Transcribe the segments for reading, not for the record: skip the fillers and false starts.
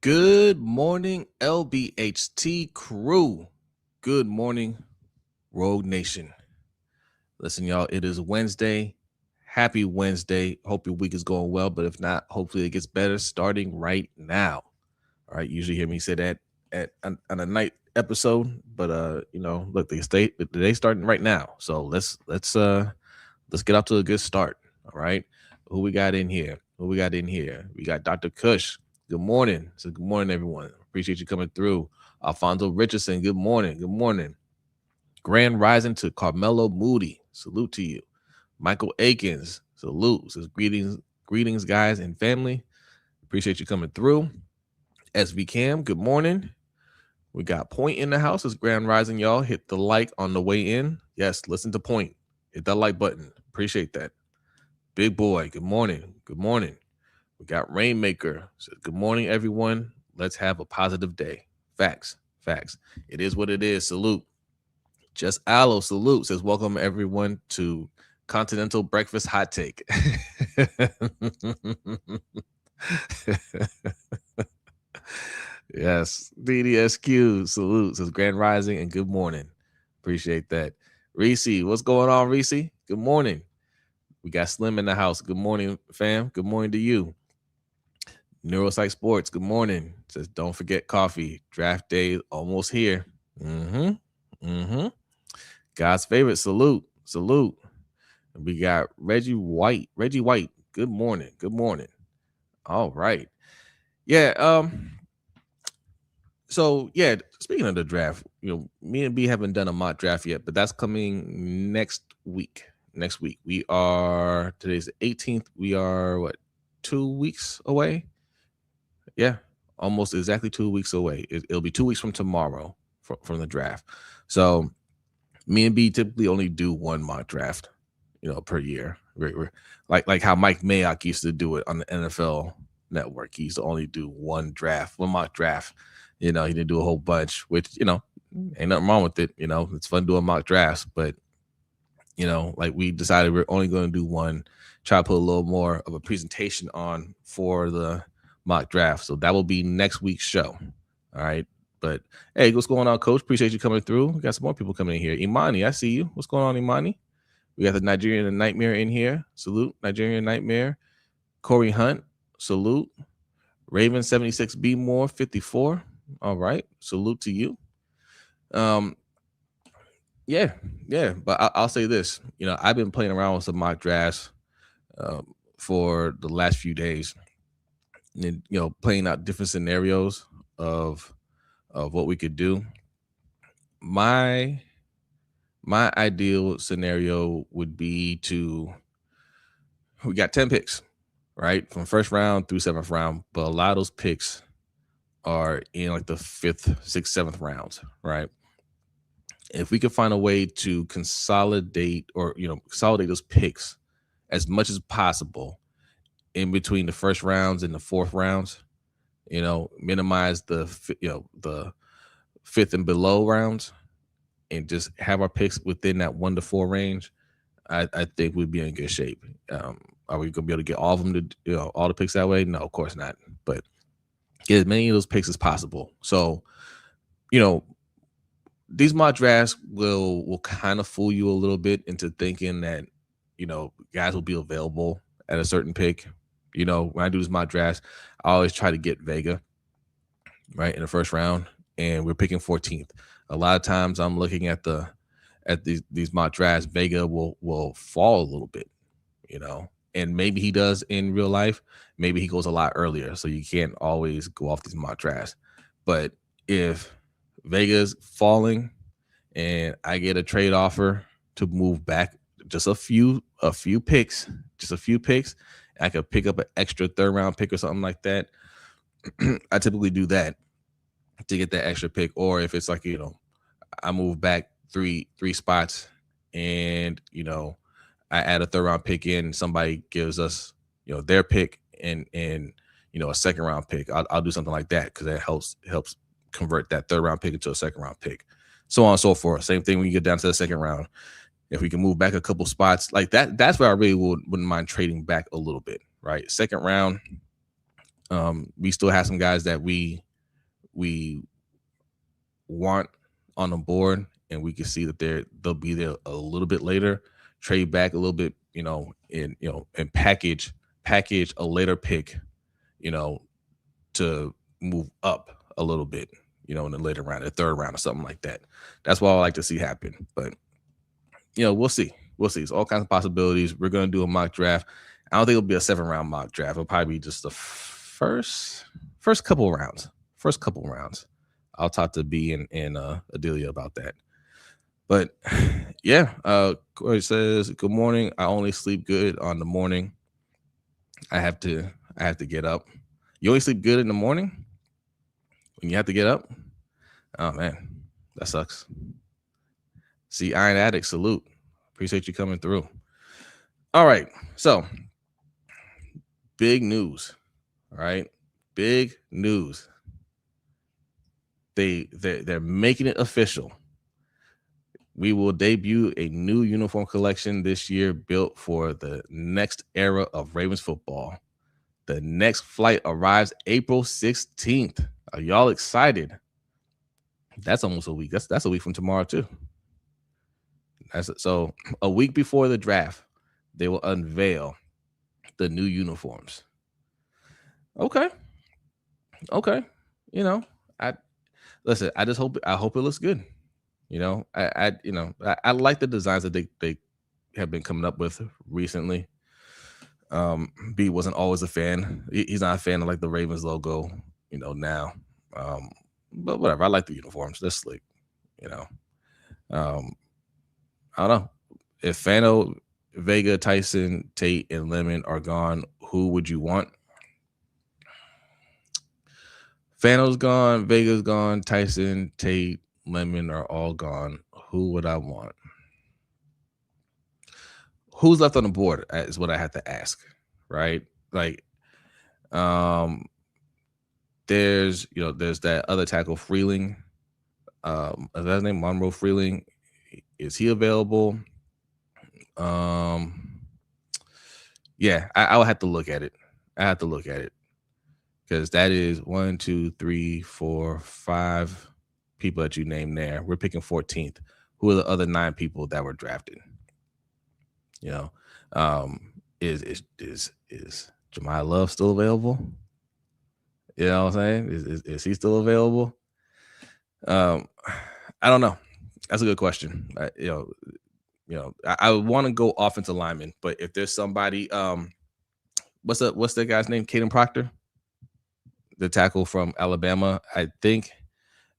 Good morning, LBHT crew. Good morning, Rogue Nation. Listen, y'all, it is Wednesday. Happy Wednesday. Hope your week is going well, but if not, hopefully it gets better starting right now. All right, usually hear me say that on a night episode, but look, the day's starting right now. So let's get off to a good start. All right. Who we got in here? We got Dr. Kush. Good morning. So good morning, everyone. Appreciate you coming through. Alfonso Richardson. Good morning. Good morning. Grand rising to Carmelo Moody. Salute to you. Michael Akins. Salute. Says greetings, guys and family. Appreciate you coming through. SV Cam. Good morning. We got Point in the house. It's Grand Rising, y'all. Hit the like on the way in. Yes, listen to Point. Hit that like button. Appreciate that. Big boy, good morning. Good morning. We got Rainmaker. Says, good morning, everyone. Let's have a positive day. Facts. It is what it is. Salute. Just Aloe, salute. Says, welcome, everyone, to Continental Breakfast Hot Take. Yes. DDSQ, salute. Says, Grand Rising and good morning. Appreciate that. Reese, what's going on, Reese? Good morning. We got Slim in the house. Good morning, fam. Good morning to you. Neuropsych Sports, good morning. Says, don't forget coffee. Draft day almost here. God's favorite, salute. And we got Reggie White. Good morning. All right. Yeah. So yeah, speaking of the draft, me and B haven't done a mock draft yet, but that's coming next week. We are, today's the 18th. We are 2 weeks away? Yeah, almost exactly 2 weeks away. It'll be 2 weeks from tomorrow from the draft. So me and B typically only do one mock draft, per year. We're like how Mike Mayock used to do it on the NFL Network. He used to only do one mock draft. He didn't do a whole bunch, which, ain't nothing wrong with it. It's fun doing mock drafts, but like we decided we're only going to do one, try to put a little more of a presentation on for the mock draft. So that will be next week's show. All right. But hey, what's going on, Coach? Appreciate you coming through. We got some more people coming in here. Imani, I see you. What's going on, Imani? We got the Nigerian Nightmare in here. Salute, Nigerian Nightmare. Corey Hunt, salute. Raven 76B Moore 54. All right. Salute to you. Yeah. But I'll say this. I've been playing around with some mock drafts for the last few days. And, playing out different scenarios of what we could do. My ideal scenario would be we got 10 picks, right? From first round through seventh round. But a lot of those picks are in like the fifth, sixth, seventh rounds, right? If we could find a way to consolidate those picks as much as possible in between the first rounds and the fourth rounds, minimize the fifth and below rounds and just have our picks within that 1 to 4 range, I think we'd be in good shape. Are we gonna be able to get all of them to all the picks that way? No, of course not. But get as many of those picks as possible. So, these mock drafts will kind of fool you a little bit into thinking that, guys will be available at a certain pick. When I do these mock drafts, I always try to get Vega, right, in the first round, and we're picking 14th. A lot of times I'm looking at these mock drafts, Vega will fall a little bit, and maybe he does in real life. Maybe he goes a lot earlier, so you can't always go off these mock drafts. But if Vega's falling and I get a trade offer to move back just a few picks, I could pick up an extra third round pick or something like that. I typically do that to get that extra pick. Or if it's like, I move back three spots and, I add a third round pick in, somebody gives us, their pick and a second round pick. I'll do something like that because that helps convert that third round pick into a second round pick, so on and so forth. Same thing when you get down to the second round. If we can move back a couple spots like that, that's where I really wouldn't mind trading back a little bit, right? Second round, We still have some guys that we want on the board, and we can see that they'll be there a little bit later. Trade back a little bit, and package a later pick, you know, to move up a little bit, in the later round, the third round or something like that. That's what I like to see happen. But we'll see. We'll see. It's all kinds of possibilities. We're gonna do a mock draft. I don't think it'll be a 7-round mock draft. It'll probably be just the first couple rounds. First couple rounds. I'll talk to B and Adelia about that. But yeah, Corey says, good morning. I only sleep good on the morning. I have to get up. You only sleep good in the morning when you have to get up? Oh man, that sucks. See, Iron Addict, salute. Appreciate you coming through. All right, so big news. All right, big news. They're making it official. We will debut a new uniform collection this year built for the next era of Ravens football. The next flight arrives April 16th. Are y'all excited? That's almost a week. That's a week from tomorrow too. So a week before the draft, they will unveil the new uniforms. Okay. I listen. I hope it looks good. I like the designs that they have been coming up with recently. B wasn't always a fan. He's not a fan of like the Ravens logo, now. But whatever. I like the uniforms. They're slick, I don't know. If Fano, Vega, Tyson, Tate, and Lemon are gone, who would you want? Fano's gone, Vega's gone, Tyson, Tate, Lemon are all gone. Who would I want? Who's left on the board is what I have to ask, right? Like, there's that other tackle, Freeling. Is that his name? Monroe Freeling. Is he available? Yeah, I would have to look at it. I have to look at it because that is 1, 2, 3, 4, 5 people that you named there. We're picking 14th. Who are the other 9 people that were drafted? Is Jemiah Love still available? You know what I'm saying? Is he still available? I don't know. That's a good question. I would want to go offensive lineman, but if there's somebody, what's that guy's name? Caden Proctor, the tackle from Alabama. I think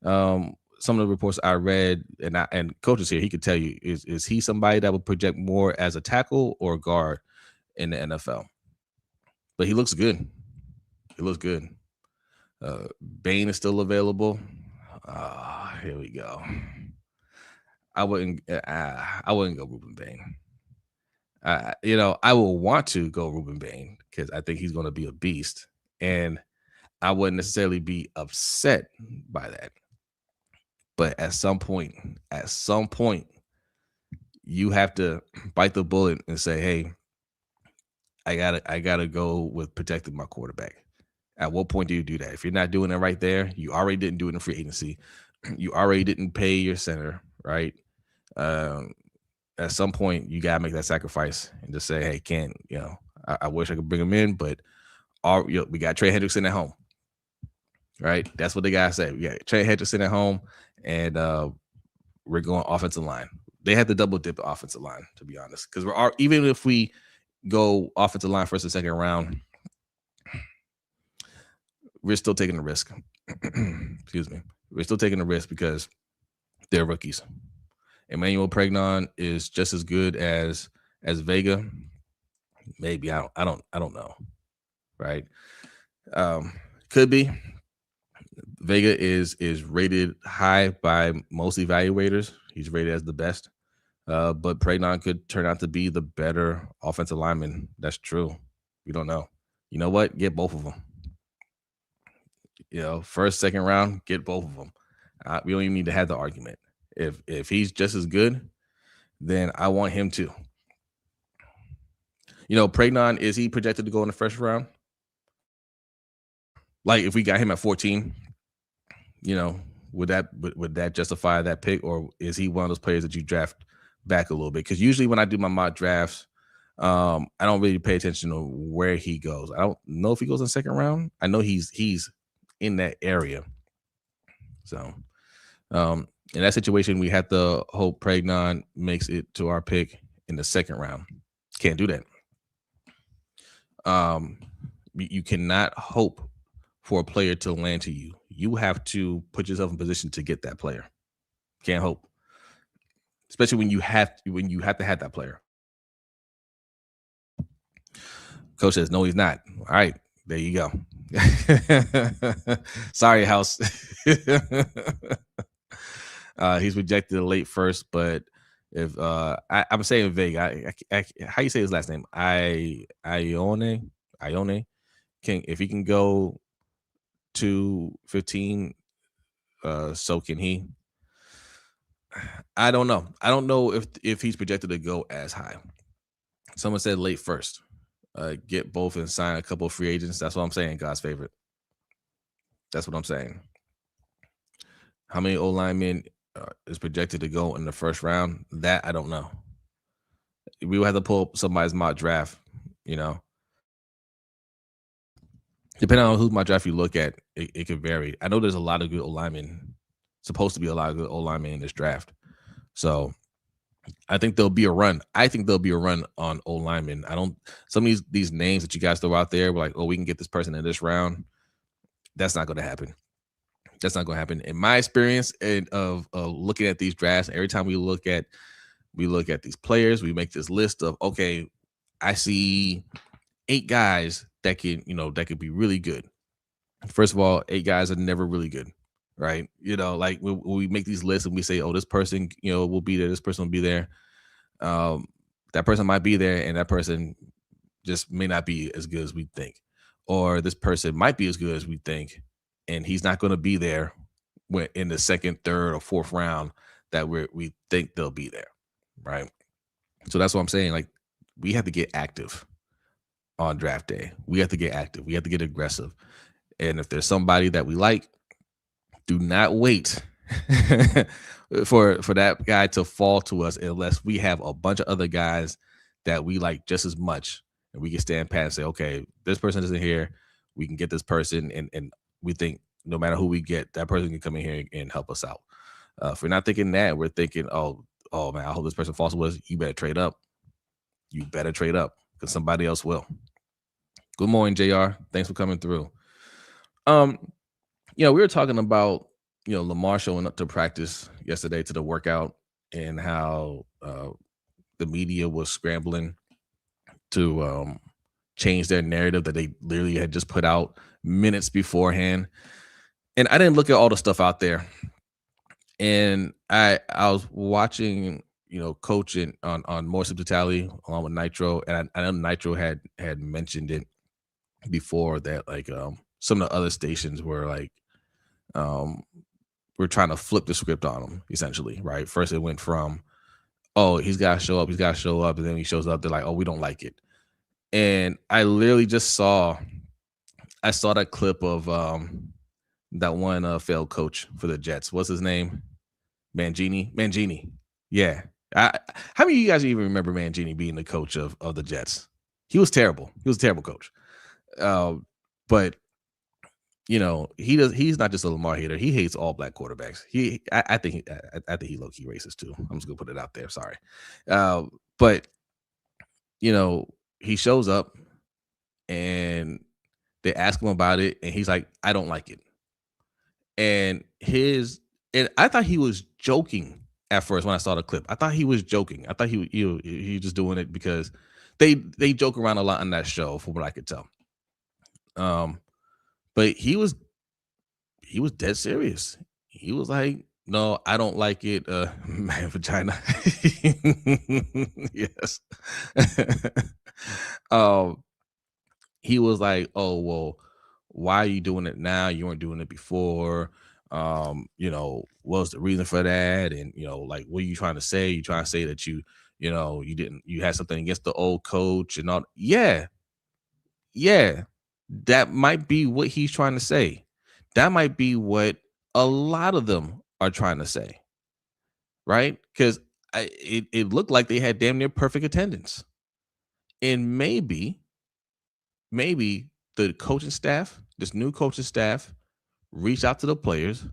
some of the reports I read, and coaches here, he could tell you, is he somebody that would project more as a tackle or guard in the NFL? But he looks good. He looks good. Bain is still available. Here we go. I wouldn't go Ruben Bain. I will want to go Ruben Bain because I think he's going to be a beast, and I wouldn't necessarily be upset by that. But at some point, you have to bite the bullet and say, "Hey, I gotta go with protecting my quarterback." At what point do you do that? If you're not doing it right there, you already didn't do it in free agency. You already didn't pay your center, right? At some point, you gotta make that sacrifice and just say, "Hey, Ken, I wish I could bring him in, but we got Trey Hendrickson at home, right?" That's what they gotta say. We got Trey Hendrickson at home, and we're going offensive line. They had to double dip the offensive line, to be honest, because even if we go offensive line first and second round, we're still taking the risk. Excuse me. We're still taking the risk because they're rookies. Emmanuel Pregnon is just as good as Vega. Maybe I don't know. Right? Could be. Vega is rated high by most evaluators. He's rated as the best. But Pregnon could turn out to be the better offensive lineman. That's true. We don't know. You know what? Get both of them. First, second round, get both of them. We don't even need to have the argument. If he's just as good, then I want him too. Pregnon, is he projected to go in the first round? Like if we got him at 14, you know, would that justify that pick, or is he one of those players that you draft back a little bit? Because usually when I do my mock drafts, I don't really pay attention to where he goes. I don't know if he goes in the second round. I know he's in that area. So in that situation, we had to hope Pregnon makes it to our pick in the second round. Can't do that. You cannot hope for a player to land to you. You have to put yourself in position to get that player. Can't hope, especially when you have to have that player. Coach says no, he's not. All right, there you go. Sorry, House. He's rejected a late first, but if I'm saying vague, how you say his last name? Ione can, if he can go to 15, so can he. I don't know. I don't know if he's projected to go as high. Someone said late first. Get both and sign a couple of free agents. That's what I'm saying. God's favorite. That's what I'm saying. How many O linemen is projected to go in the first round? That I don't know. We will have to pull up somebody's mock draft. You know, depending on whose mock draft you look at, it could vary. I know there's a lot of good O linemen. Supposed to be a lot of good O linemen in this draft. So I think there'll be a run. I think there'll be a run on O linemen. I don't. Some of these names that you guys throw out there, we're like, oh, we can get this person in this round. That's not going to happen. That's not going to happen. In my experience and of looking at these drafts, every time we look at these players, we make this list of, okay, I see 8 guys that can, that could be really good. First of all, 8 guys are never really good, right? Like when we make these lists and we say, oh, this person, will be there, this person will be there. That person might be there, and that person just may not be as good as we think. Or this person might be as good as we think, and he's not going to be there when in the second, third, or fourth round that we think they'll be there, right? So that's what I'm saying. Like, we have to get active on draft day. We have to get active. We have to get aggressive. And if there's somebody that we like, do not wait for that guy to fall to us unless we have a bunch of other guys that we like just as much, and we can stand pat and say, okay, this person isn't here. We can get this person, and we think no matter who we get, that person can come in here and help us out. If we're not thinking that, we're thinking, oh man, I hope this person falls to us. You better trade up. You better trade up because somebody else will. Good morning, JR. Thanks for coming through. We were talking about, Lamar showing up to practice yesterday to the workout, and how the media was scrambling to change their narrative that they literally had just put out minutes beforehand. And I didn't look at all the stuff out there. And I was watching, coaching on More Subtotality along with Nitro, and I know Nitro had mentioned it before that, like, some of the other stations were like, we're trying to flip the script on him, essentially, right? First, it went from, oh, he's got to show up, and then he shows up, they're like, oh, we don't like it. And I literally just saw that clip of that one failed coach for the Jets. What's his name? Mangini. Yeah. How many of you guys even remember Mangini being the coach of the Jets? He was terrible. He was a terrible coach. But he's not just a Lamar hater. He hates all black quarterbacks. I think he low-key racist too. I'm just gonna put it out there. Sorry. But he shows up and they ask him about it, and he's like, I don't like it. And I thought he was joking at first when I saw the clip. I thought he was joking. I thought he was just doing it because they joke around a lot on that show, from what I could tell. But he was dead serious. He was like, no, I don't like it. Man, vagina. Yes. He was like, oh, well, why are you doing it now? You weren't doing it before. What's the reason for that? And, like, what are you trying to say? You trying to say that you had something against the old coach and all? Yeah. That might be what he's trying to say. That might be what a lot of them are trying to say, right? Because it looked like they had damn near perfect attendance. And maybe the coaching staff, this new coaching staff, reach out to the players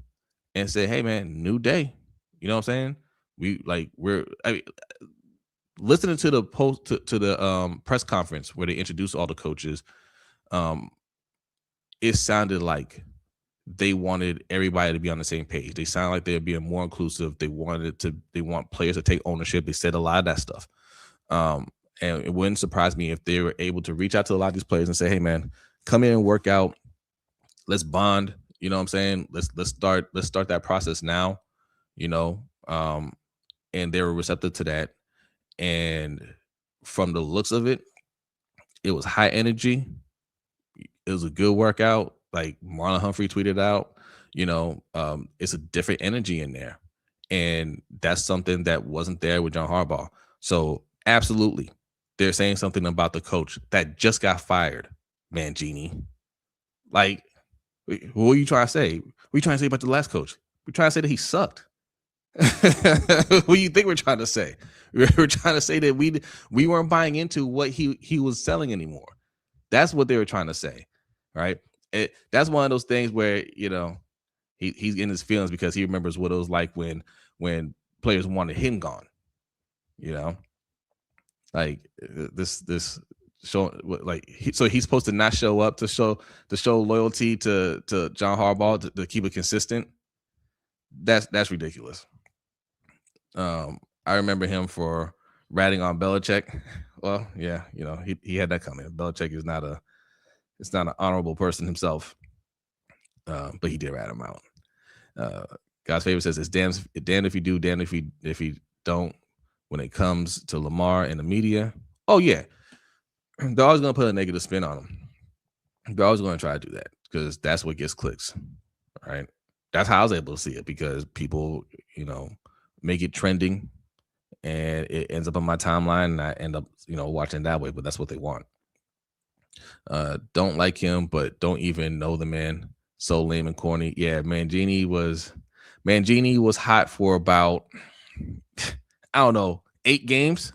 and say, "Hey, man, new day." You know what I'm saying? I mean, listening to the to the press conference where they introduced all the coaches. Um, it sounded like they wanted everybody to be on the same page. They sound like they're being more inclusive. They want players to take ownership. They said a lot of that stuff. Um, and it wouldn't surprise me if they were able to reach out to a lot of these players and say, "Hey, man, come in and work out. Let's bond." You know what I'm saying? Let's start that process now. You know, and they were receptive to that. And from the looks of it, it was high energy. It was a good workout. Like Marlon Humphrey tweeted out, it's a different energy in there. And that's something that wasn't there with John Harbaugh. So absolutely, they're saying something about the coach that just got fired, Mangini. Like, what are you trying to say? What are you trying to say about the last coach? We're trying to say that he sucked. What do you think we're trying to say? We're trying to say that we weren't buying into what he was selling anymore. That's what they were trying to say, right? That's one of those things where he's in his feelings because he remembers what it was like when players wanted him gone. You know, like this show so he's supposed to not show up to show loyalty to John Harbaugh to keep it consistent. That's ridiculous. I remember him for ratting on Belichick. Well, yeah, he had that coming. Belichick is not an honorable person himself, but he did rat him out. God's favorite says it's damned if you do, damned if you don't. When it comes to Lamar and the media, oh yeah, they're always gonna put a negative spin on him. They're always gonna try to do that because that's what gets clicks, right? That's how I was able to see it because people, make it trending, and it ends up on my timeline, and I end up, watching that way. But that's what they want. Don't like him, but don't even know the man. So lame and corny. Yeah, Mangini was hot for about I don't know 8 games.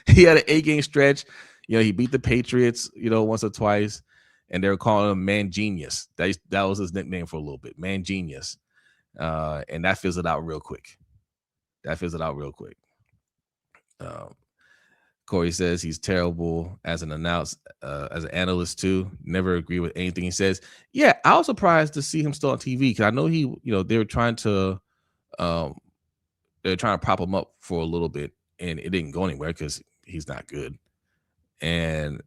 He had an 8-game stretch. He beat the Patriots, once or twice, and they were calling him Man Genius. That was his nickname for a little bit, Man Genius. And that fizzled out real quick. Corey says he's terrible as an analyst too. Never agree with anything he says. Yeah, I was surprised to see him still on TV because I know they were trying to prop him up for a little bit, and it didn't go anywhere because he's not good. And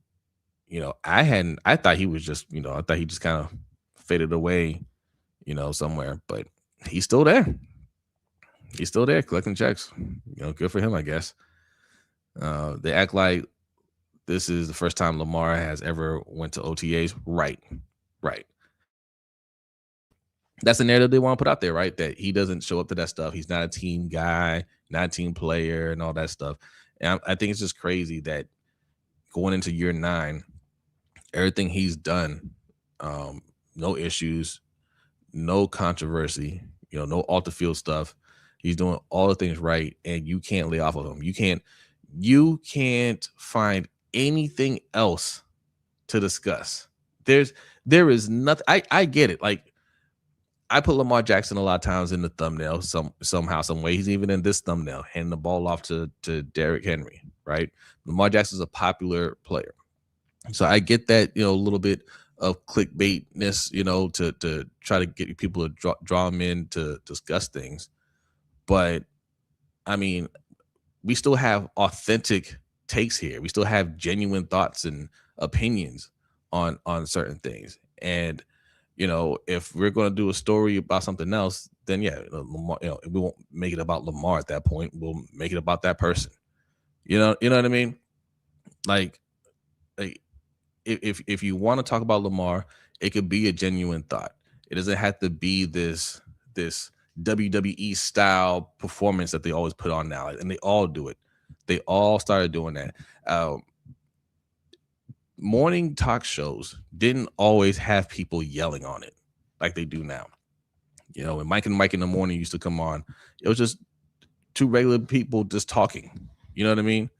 I thought he was just, I thought he just kind of faded away, somewhere, but he's still there. He's still there collecting checks. Good for him, I guess. They act like this is the first time Lamar has ever went to OTAs. Right. That's the narrative they want to put out there, right? That he doesn't show up to that stuff. He's not a team guy, not a team player, and all that stuff. And I think it's just crazy that going into year 9, everything he's done, no issues, no controversy, no off the field stuff. He's doing all the things right, and you can't lay off of him. You can't find anything else to discuss. There is nothing. I get it. Like, I put Lamar Jackson a lot of times in the thumbnail, somehow, some way. He's even in this thumbnail, handing the ball off to Derrick Henry, right? Lamar Jackson's a popular player. So I get that, a little bit of clickbaitness, to try to get people to draw them in to discuss things. But I mean, we still have authentic takes here. We still have genuine thoughts and opinions on certain things. And if we're going to do a story about something else, then yeah, Lamar, we won't make it about Lamar at that point. We'll make it about that person. You know what I mean? Like if you want to talk about Lamar, it could be a genuine thought. It doesn't have to be this WWE style performance that they always put on now, and they all do it. They all started doing that. morning talk shows didn't always have people yelling on it like they do now. When Mike and Mike in the morning used to come on, it was just two regular people just talking. You know what I mean?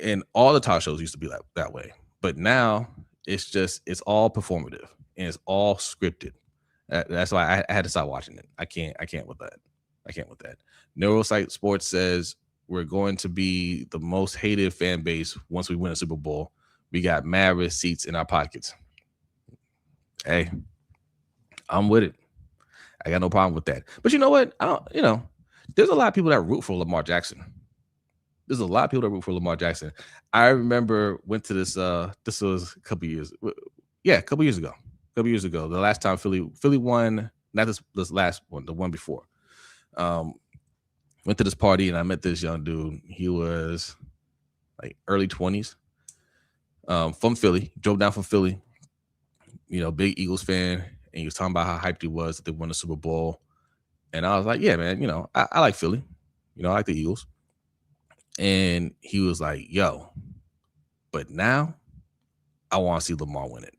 And all the talk shows used to be that way. But now it's all performative and it's all scripted. That's why I had to stop watching it. I can't with that. I can't with that. Neurosite Sports says we're going to be the most hated fan base once we win a Super Bowl. We got mad receipts in our pockets. Hey, I'm with it. I got no problem with that. But you know what? There's a lot of people that root for Lamar Jackson. There's a lot of people that root for Lamar Jackson. I remember went to this. This was a couple years. Yeah, a couple years ago. The last time Philly won. Not this last one. The one before. Went to this party and I met this young dude. He was like early 20s. From Philly. Drove down from Philly. Big Eagles fan. And he was talking about how hyped he was that they won the Super Bowl. And I was like, yeah, man, I like Philly. I like the Eagles. And he was like, yo, but now I want to see Lamar win it.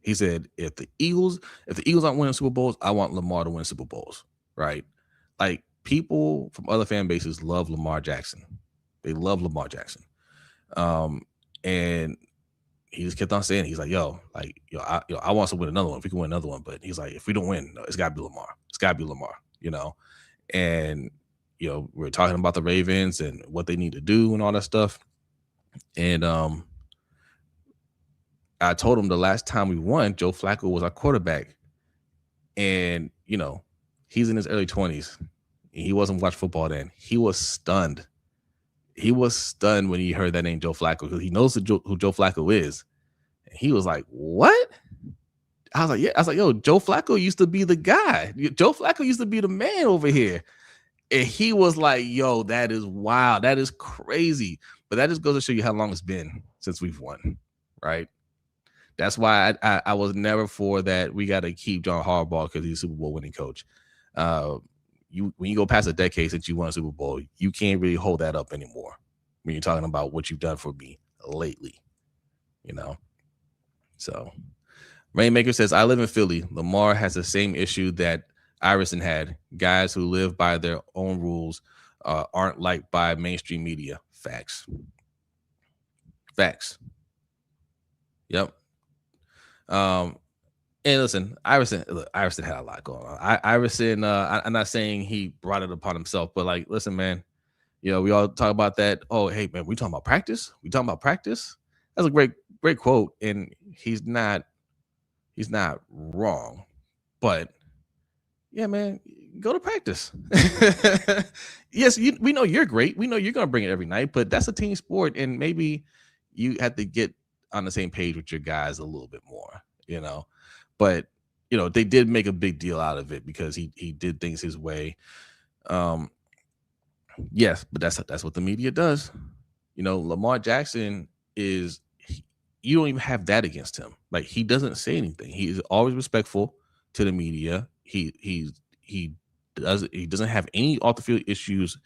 He said, if the Eagles aren't winning Super Bowls, I want Lamar to win Super Bowls, right? Like, people from other fan bases love Lamar Jackson. They love Lamar Jackson. And he just kept on saying, he's like, I want to win another one. If we can win another one. But he's like, if we don't win, no, it's got to be Lamar. It's got to be Lamar, And, we're talking about the Ravens and what they need to do and all that stuff. And I told him the last time we won, Joe Flacco was our quarterback. And, he's in his early 20s. He wasn't watching football then. He was stunned. He was stunned when he heard that name, Joe Flacco, because he knows who Joe Flacco is. And he was like, what? I was like, yeah. I was like, yo, Joe Flacco used to be the guy. Joe Flacco used to be the man over here. And he was like, yo, that is wild. That is crazy. But that just goes to show you how long it's been since we've won, right? That's why I was never for that. We got to keep John Harbaugh because he's a Super Bowl winning coach. When you go past a decade since you won a Super Bowl, you can't really hold that up anymore when you're talking about what you've done for me lately, So Rainmaker says, I live in Philly. Lamar has the same issue that Iverson had. Guys who live by their own rules aren't liked by mainstream media. Facts. Yep. And listen, Iverson had a lot going on. Iverson, I'm not saying he brought it upon himself, but like, listen, man, we all talk about that. Oh, hey, man, we talking about practice? That's a great quote. And he's not wrong, but yeah, man, go to practice. Yes, we know you're great. We know you're going to bring it every night, but that's a team sport. And maybe you have to get on the same page with your guys a little bit more, but they did make a big deal out of it because he did things his way. Yes, but that's what the media does. Lamar Jackson you don't even have that against him. Like, he doesn't say anything. He is always respectful to the media. He doesn't have any off the field issues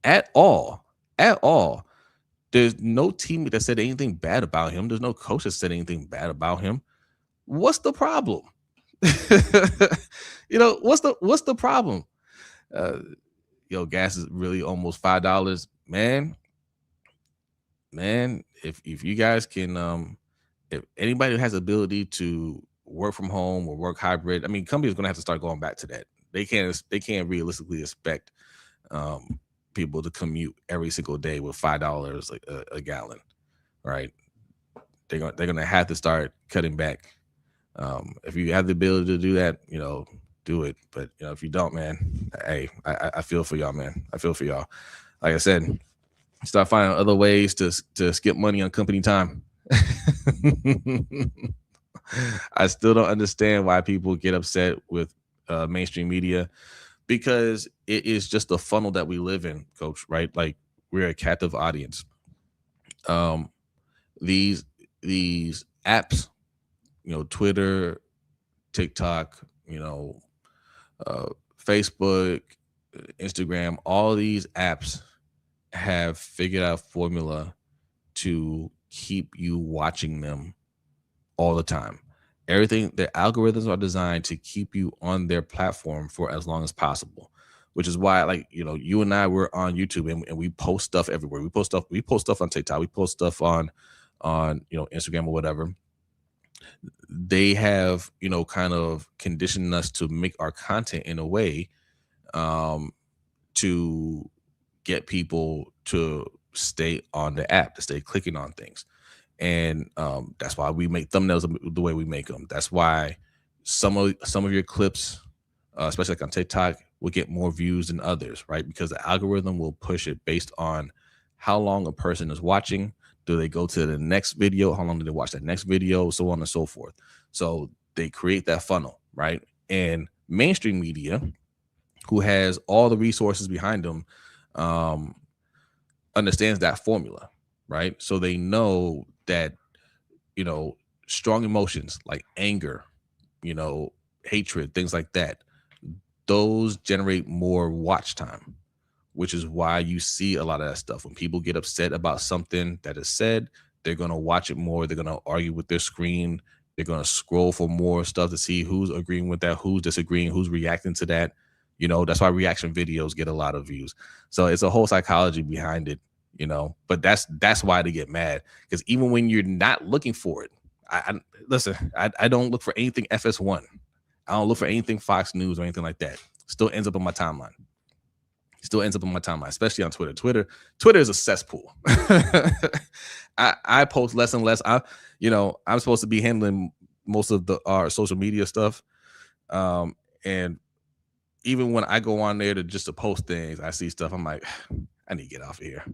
at all. There's no teammate that said anything bad about him. There's no coach that said anything bad about him. What's the problem? What's the problem? Gas is really almost $5, man. If you guys can, if anybody has the ability to work from home or work hybrid, I mean, companies are going to have to start going back to that. They can't realistically expect people to commute every single day with $5 a gallon, right? They're going to have to start cutting back. If you have the ability to do that, do it. But if you don't, man, hey, I feel for y'all, man. I feel for y'all. Like I said, start finding other ways to skip money on company time. I still don't understand why people get upset with mainstream media, because it is just the funnel that we live in, Coach, right? Like, we're a captive audience. These apps, Twitter, TikTok, Facebook, Instagram, all these apps have figured out a formula to keep you watching them all the time. Everything, their algorithms are designed to keep you on their platform for as long as possible, which is why, like, you and I were on YouTube, and we post stuff everywhere. We post stuff on TikTok, we post stuff on Instagram or whatever. They have, kind of conditioned us to make our content in a way um to get people to stay on the app, to stay clicking on things. And that's why we make thumbnails the way we make them. That's why some of your clips, especially like on TikTok, will get more views than others, right? Because the algorithm will push it based on how long a person is watching. Do they go to the next video? How long do they watch that next video? So on and so forth. So they create that funnel, right? And mainstream media, who has all the resources behind them, um, understands that formula, right? So they know that, you know, strong emotions like anger, hatred, things like that, those generate more watch time, which is why you see a lot of that stuff. When people get upset about something that is said, they're going to watch it more. They're going to argue with their screen. They're going to scroll for more stuff to see who's agreeing with that, who's disagreeing, who's reacting to that. That's why reaction videos get a lot of views. So it's a whole psychology behind it, but that's why they get mad. Because even when you're not looking for it, I don't look for anything FS1. I don't look for anything Fox News or anything like that. Still ends up on my timeline. Especially on Twitter. Twitter is a cesspool. I post less and less. I'm supposed to be handling most of our social media stuff. And even when I go on there to post things, I see stuff. I'm like, I need to get off of here.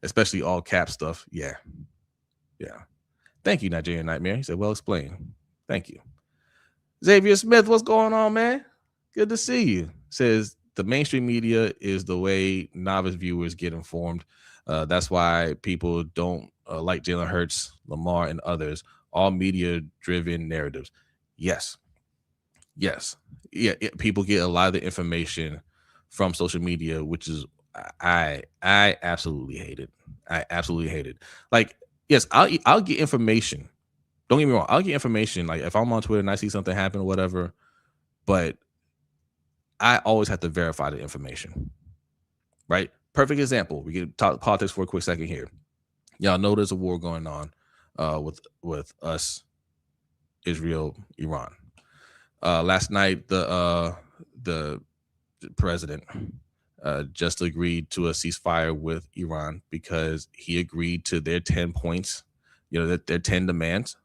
Especially all cap stuff. Yeah. Thank you, Nigerian Nightmare. He said, well explained. Thank you. Xavier Smith, what's going on, man? Good to see you. Says the mainstream media is the way novice viewers get informed. That's why people don't like Jalen Hurts, Lamar, and others. All media-driven narratives. Yes. Yeah, people get a lot of the information from social media, which is I absolutely hate it. Like, yes, I'll get information. Don't get me wrong. I'll get information. Like if I'm on Twitter and I see something happen or whatever, but I always have to verify the information, right? Perfect example. We can talk politics for a quick second here. Y'all know there's a war going on with us, Israel, Iran. Last night, the president just agreed to a ceasefire with Iran because he agreed to their 10 points, their 10 demands,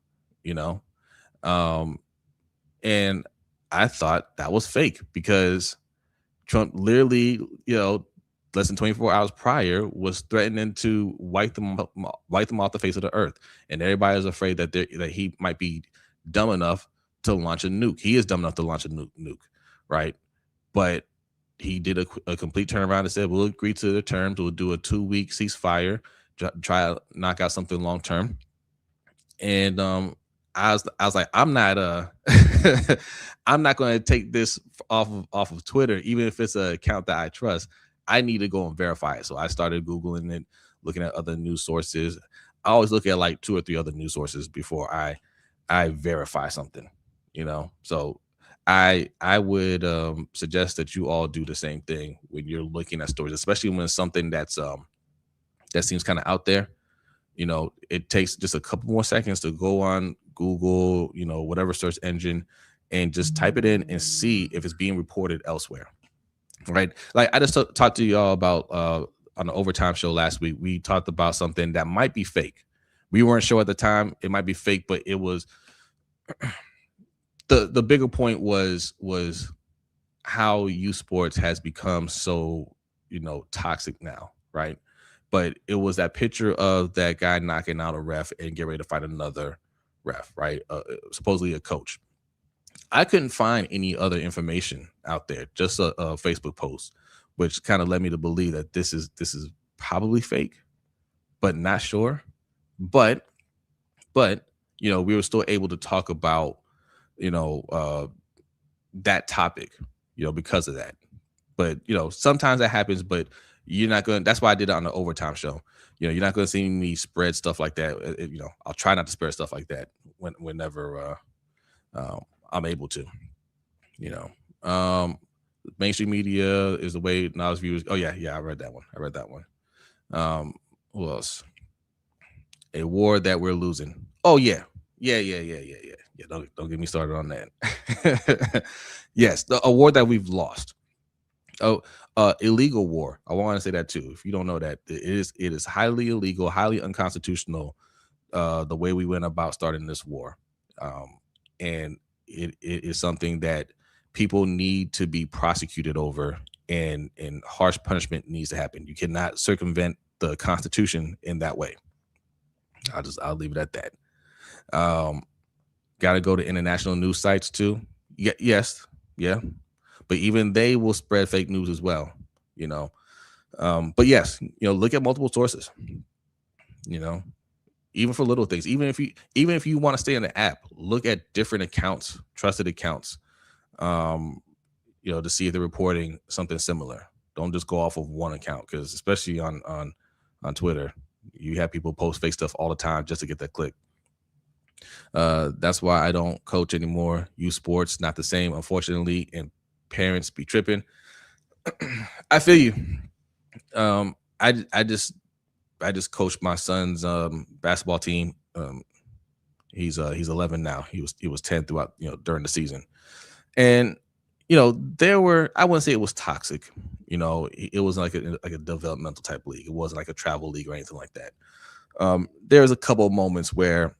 and I thought that was fake because Trump literally, less than 24 hours prior was threatening to wipe them off the face of the earth. And everybody is afraid that he might be dumb enough to launch a nuke. He is dumb enough to launch a nuke, right? But he did a complete turnaround and said, we'll agree to the terms. We'll do a 2-week ceasefire, try to knock out something long term. And I was like, I'm not I'm not going to take this off of Twitter, even if it's an account that I trust. I need to go and verify it. So I started Googling it, looking at other news sources. I always look at like 2 or 3 other news sources before I verify something, So I would suggest that you all do the same thing when you're looking at stories, especially when it's something that seems kind of out there. It takes just a couple more seconds to go on Google, whatever search engine, and just type it in and see if it's being reported elsewhere. Right. Like I just talked to y'all about on the Overtime show last week. We talked about something that might be fake. We weren't sure at the time it might be fake, but it was the bigger point was how youth sports has become so, toxic now. Right. But it was that picture of that guy knocking out a ref and get ready to fight another ref, right? Supposedly a coach. I couldn't find any other information out there, just a Facebook post, which kind of led me to believe that this is probably fake, but not sure. But we were still able to talk about that topic, because of that. But sometimes that happens, but You're not going. That's why I did it on the overtime show. You're not going to see me spread stuff like that. I'll try not to spread stuff like that whenever I'm able to. You know, mainstream media is the way knowledge viewers. Oh yeah, I read that one. Who else? A war that we're losing. Oh yeah. Yeah. Don't get me started on that. Yes, the award that we've lost. Oh, illegal war. I want to say that too. If you don't know that, it is highly illegal, highly unconstitutional. The way we went about starting this war, and it is something that people need to be prosecuted over, and harsh punishment needs to happen. You cannot circumvent the Constitution in that way. I'll leave it at that. Got to go to international news sites too. Yes, yeah, but even they will spread fake news as well. But yes, look at multiple sources. Even for little things, even if you want to stay on the app, look at different accounts, trusted accounts, to see if they're reporting something similar. Don't just go off of one account, because especially on Twitter, you have people post fake stuff all the time just to get that click. That's why I don't coach anymore. Youth sports, not the same, unfortunately, and parents be tripping. I feel you. I just coached my son's basketball team. He's 11 now. He was 10 throughout during the season, and there were, I wouldn't say it was toxic. It was like a developmental type league. It wasn't like a travel league or anything like that. There's a couple of moments where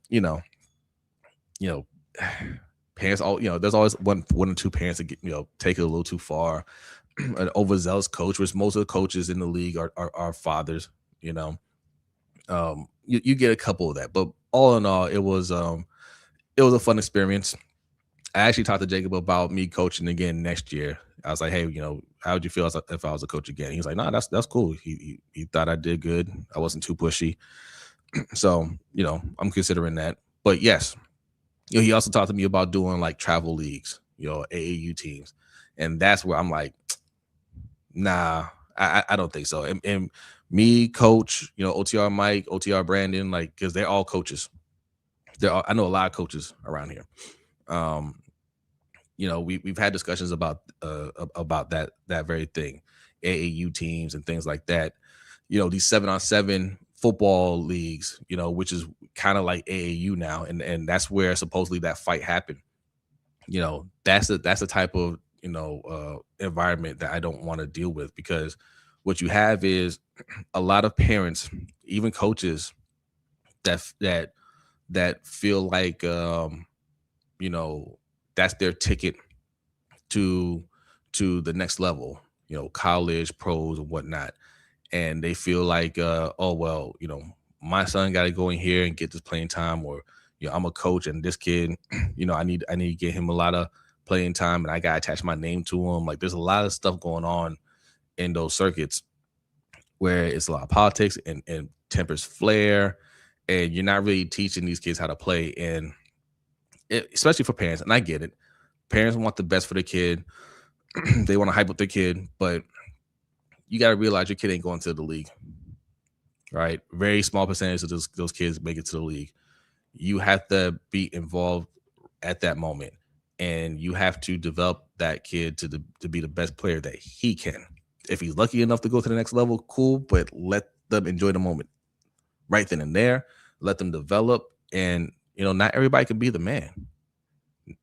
parents there's always one or two parents that get take it a little too far. An overzealous coach, which most of the coaches in the league are fathers. You get a couple of that, but all in all, it was a fun experience. I actually talked to Jacob about me coaching again next year. I was like, hey, how would you feel if I was a coach again? He was like, nah, that's cool. He thought I did good. I wasn't too pushy. So, I'm considering that. But yes, he also talked to me about doing like travel leagues, AAU teams. And that's where I'm like, nah, I don't think so. And me, coach, OTR Mike, OTR Brandon, like, because they're all coaches. I know a lot of coaches around here. We've had discussions about that very thing, AAU teams and things like that. These 7-on-7 football leagues, which is kind of like AAU now, and that's where supposedly that fight happened. That's the type of environment that I don't want to deal with, because what you have is a lot of parents, even coaches, that feel like that's their ticket to the next level, college, pros and whatnot. And they feel like, oh, well, my son got to go in here and get this playing time, or, I'm a coach and this kid, I need to get him a lot of playing time, and I got to attach my name to him. Like, there's a lot of stuff going on in those circuits where it's a lot of politics and tempers flare, and you're not really teaching these kids how to play. And especially for parents, and I get it. Parents want the best for their kid. They want to hype up their kid, but you got to realize your kid ain't going to the league, right? Very small percentage of those kids make it to the league. You have to be involved at that moment, and you have to develop that kid to be the best player that he can. If he's lucky enough to go to the next level, cool, but let them enjoy the moment right then and there. Let them develop, and not everybody can be the man.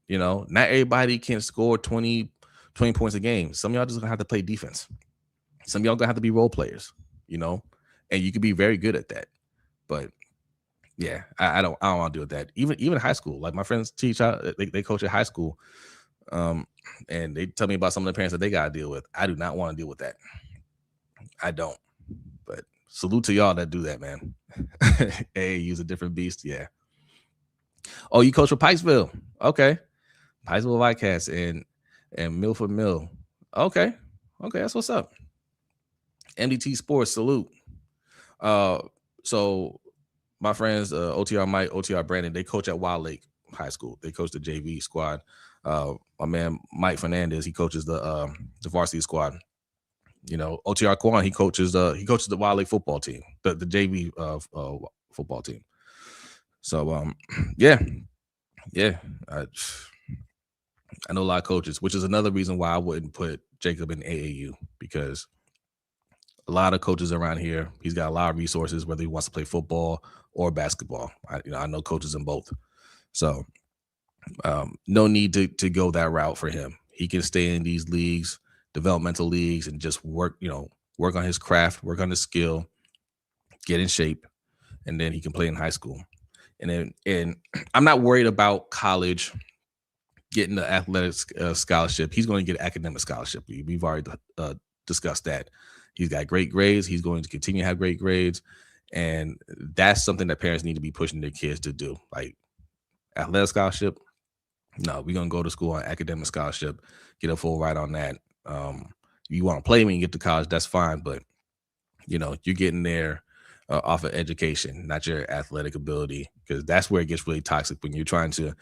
Not everybody can score 20 points a game. Some of y'all just gonna have to play defense. Some of y'all gonna have to be role players, and you can be very good at that. But yeah, I don't want to deal with that. Even high school, like my friends teach out, they coach at high school, and they tell me about some of the parents that they gotta deal with. I do not want to deal with that. I don't. But salute to y'all that do that, man. Hey, use a different beast, yeah. Oh, you coach for Pikesville, okay? Pikesville Wildcats and Milford Mill, okay, that's what's up. MDT Sports, salute. So my friends, OTR Mike, OTR Brandon, they coach at Wild Lake High School. They coach the JV squad. My man Mike Fernandez, he coaches the varsity squad. OTR Kwan, he coaches the Wild Lake football team, the JV football team. So yeah, yeah. I, I know a lot of coaches, which is another reason why I wouldn't put Jacob in AAU, because a lot of coaches around here, he's got a lot of resources, whether he wants to play football or basketball. I know coaches in both. So no need to go that route for him. He can stay in these leagues, developmental leagues, and just work on his craft, work on his skill, get in shape, and then he can play in high school. And I'm not worried about college getting the athletic scholarship. He's going to get an academic scholarship. We've already discussed that. He's got great grades. He's going to continue to have great grades. And that's something that parents need to be pushing their kids to do. Like, athletic scholarship, no, we're going to go to school on academic scholarship, get a full ride on that. You want to play when you get to college, that's fine. But, you're getting there off of education, not your athletic ability, because that's where it gets really toxic when you're trying to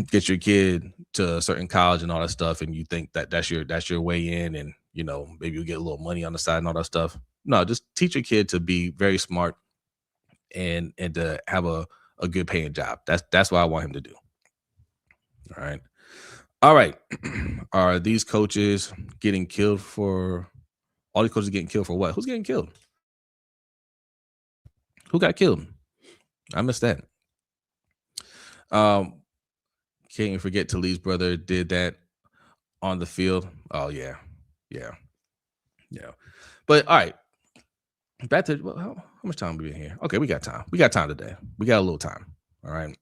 get your kid to a certain college and all that stuff, and you think that that's your way in, and maybe you get a little money on the side and all that stuff. No, just teach your kid to be very smart and to have a good paying job. That's what I want him to do. All right. Are these coaches getting killed for? All these coaches getting killed for what? Who's getting killed? Who got killed? I missed that. Can't even forget Talib's brother did that on the field. Oh yeah. But all right, back to how much time we been here? Okay, we got time. We got time today. We got a little time. All right.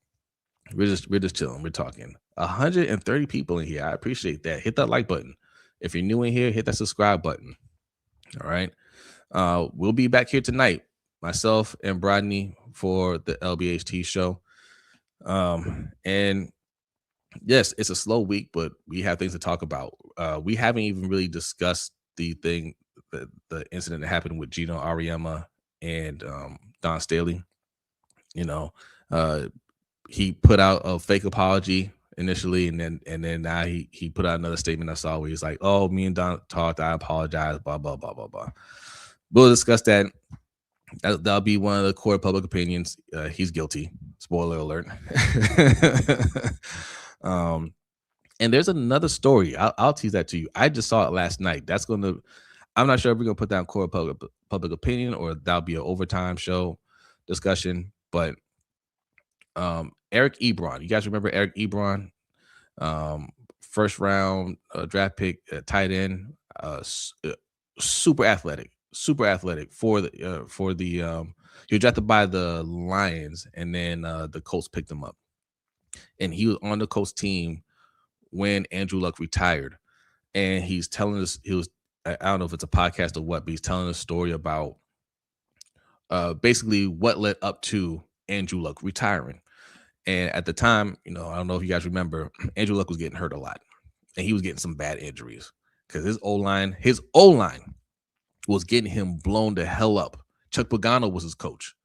We're just chilling. We're talking. 130 people in here. I appreciate that. Hit that like button. If you're new in here, hit that subscribe button. All right. We'll be back here tonight, myself and Brodney, for the LBHT show. And yes, it's a slow week, but we have things to talk about. We haven't even really discussed the incident that happened with Gino Auriemma and Don Staley. He put out a fake apology initially, and then now he put out another statement I saw where he's like, "Oh, me and Don talked. I apologize." Blah blah blah blah blah. We'll discuss that. That'll be one of the core public opinions. He's guilty. Spoiler alert. And there's another story. I'll tease that to you. I just saw it last night. I'm not sure if we're gonna put down core public opinion or that'll be an overtime show discussion. But Eric Ebron, you guys remember Eric Ebron? First round draft pick, tight end, super athletic for the he was drafted by the Lions, and then the Colts picked him up, and he was on the Colts team when Andrew Luck retired. And he's telling us, I don't know if it's a podcast or what, but he's telling a story about basically what led up to Andrew Luck retiring. And at the time, I don't know if you guys remember, Andrew Luck was getting hurt a lot, and he was getting some bad injuries because his O-line was getting him blown the hell up. Chuck Pagano was his coach,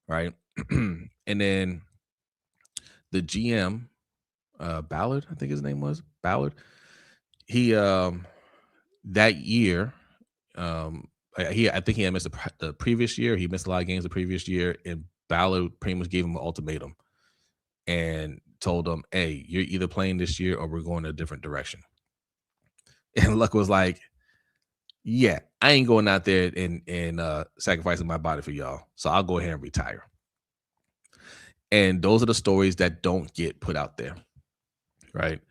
right? And then the GM, Ballard, I think his name was Ballard. He that year, I think he had missed the previous year. He missed a lot of games the previous year, and Ballard pretty much gave him an ultimatum and told him, "Hey, you're either playing this year or we're going a different direction." And Luck was like, "Yeah, I ain't going out there and sacrificing my body for y'all, so I'll go ahead and retire." And those are the stories that don't get put out there, right?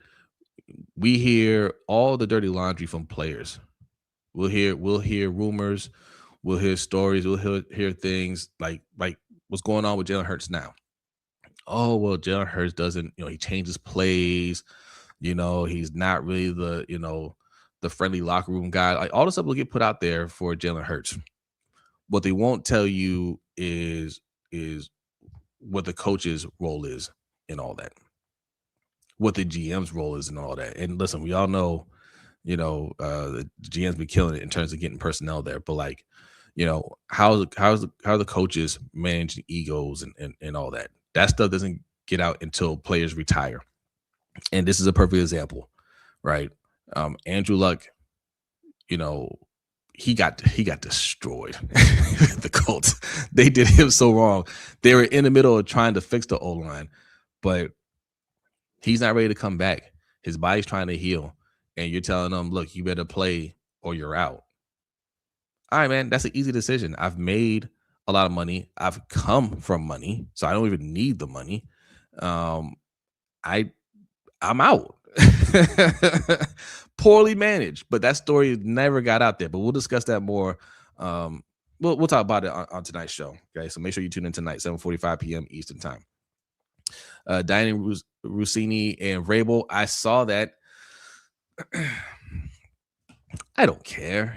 We hear all the dirty laundry from players. We'll hear rumors, we'll hear stories, we'll hear things like what's going on with Jalen Hurts now. Oh, well, Jalen Hurts doesn't, he changes plays. He's not really the friendly locker room guy. Like, all the stuff will get put out there for Jalen Hurts. What they won't tell you is what the coach's role is in all that, what the GM's role is in all that. And listen, we all know, the GM's been killing it in terms of getting personnel there. But like, how the coaches managing egos and all that. That stuff doesn't get out until players retire. And this is a perfect example, right? Andrew Luck, he got destroyed. The Colts, they did him so wrong. They were in the middle of trying to fix the O line, but he's not ready to come back. His body's trying to heal, and you're telling him, "Look, you better play or you're out." All right, man, that's an easy decision. I've made a lot of money. I've come from money, so I don't even need the money. Um, I I'm out. Poorly managed, but that story never got out there. But we'll discuss that more. Um, we'll talk about it on tonight's show. Okay, so make sure you tune in tonight, 7:45 p.m. Eastern time. Diane Rossini and Vrabel. I saw that. I don't care.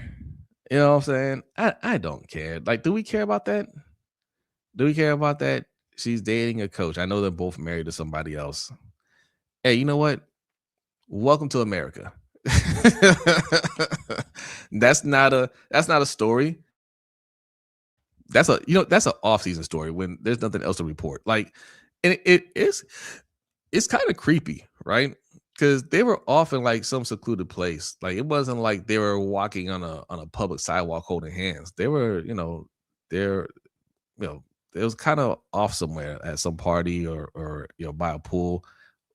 You know what I'm saying? I don't care. Like, do we care about that? Do we care about that? She's dating a coach. I know they're both married to somebody else. Hey, you know what? Welcome to America. That's not a story. That's an off-season story when there's nothing else to report. Like, and it's kind of creepy, right? Because they were off in like some secluded place. Like, it wasn't like they were walking on a public sidewalk holding hands. They were, they're you know, it was kind of off somewhere at some party or by a pool.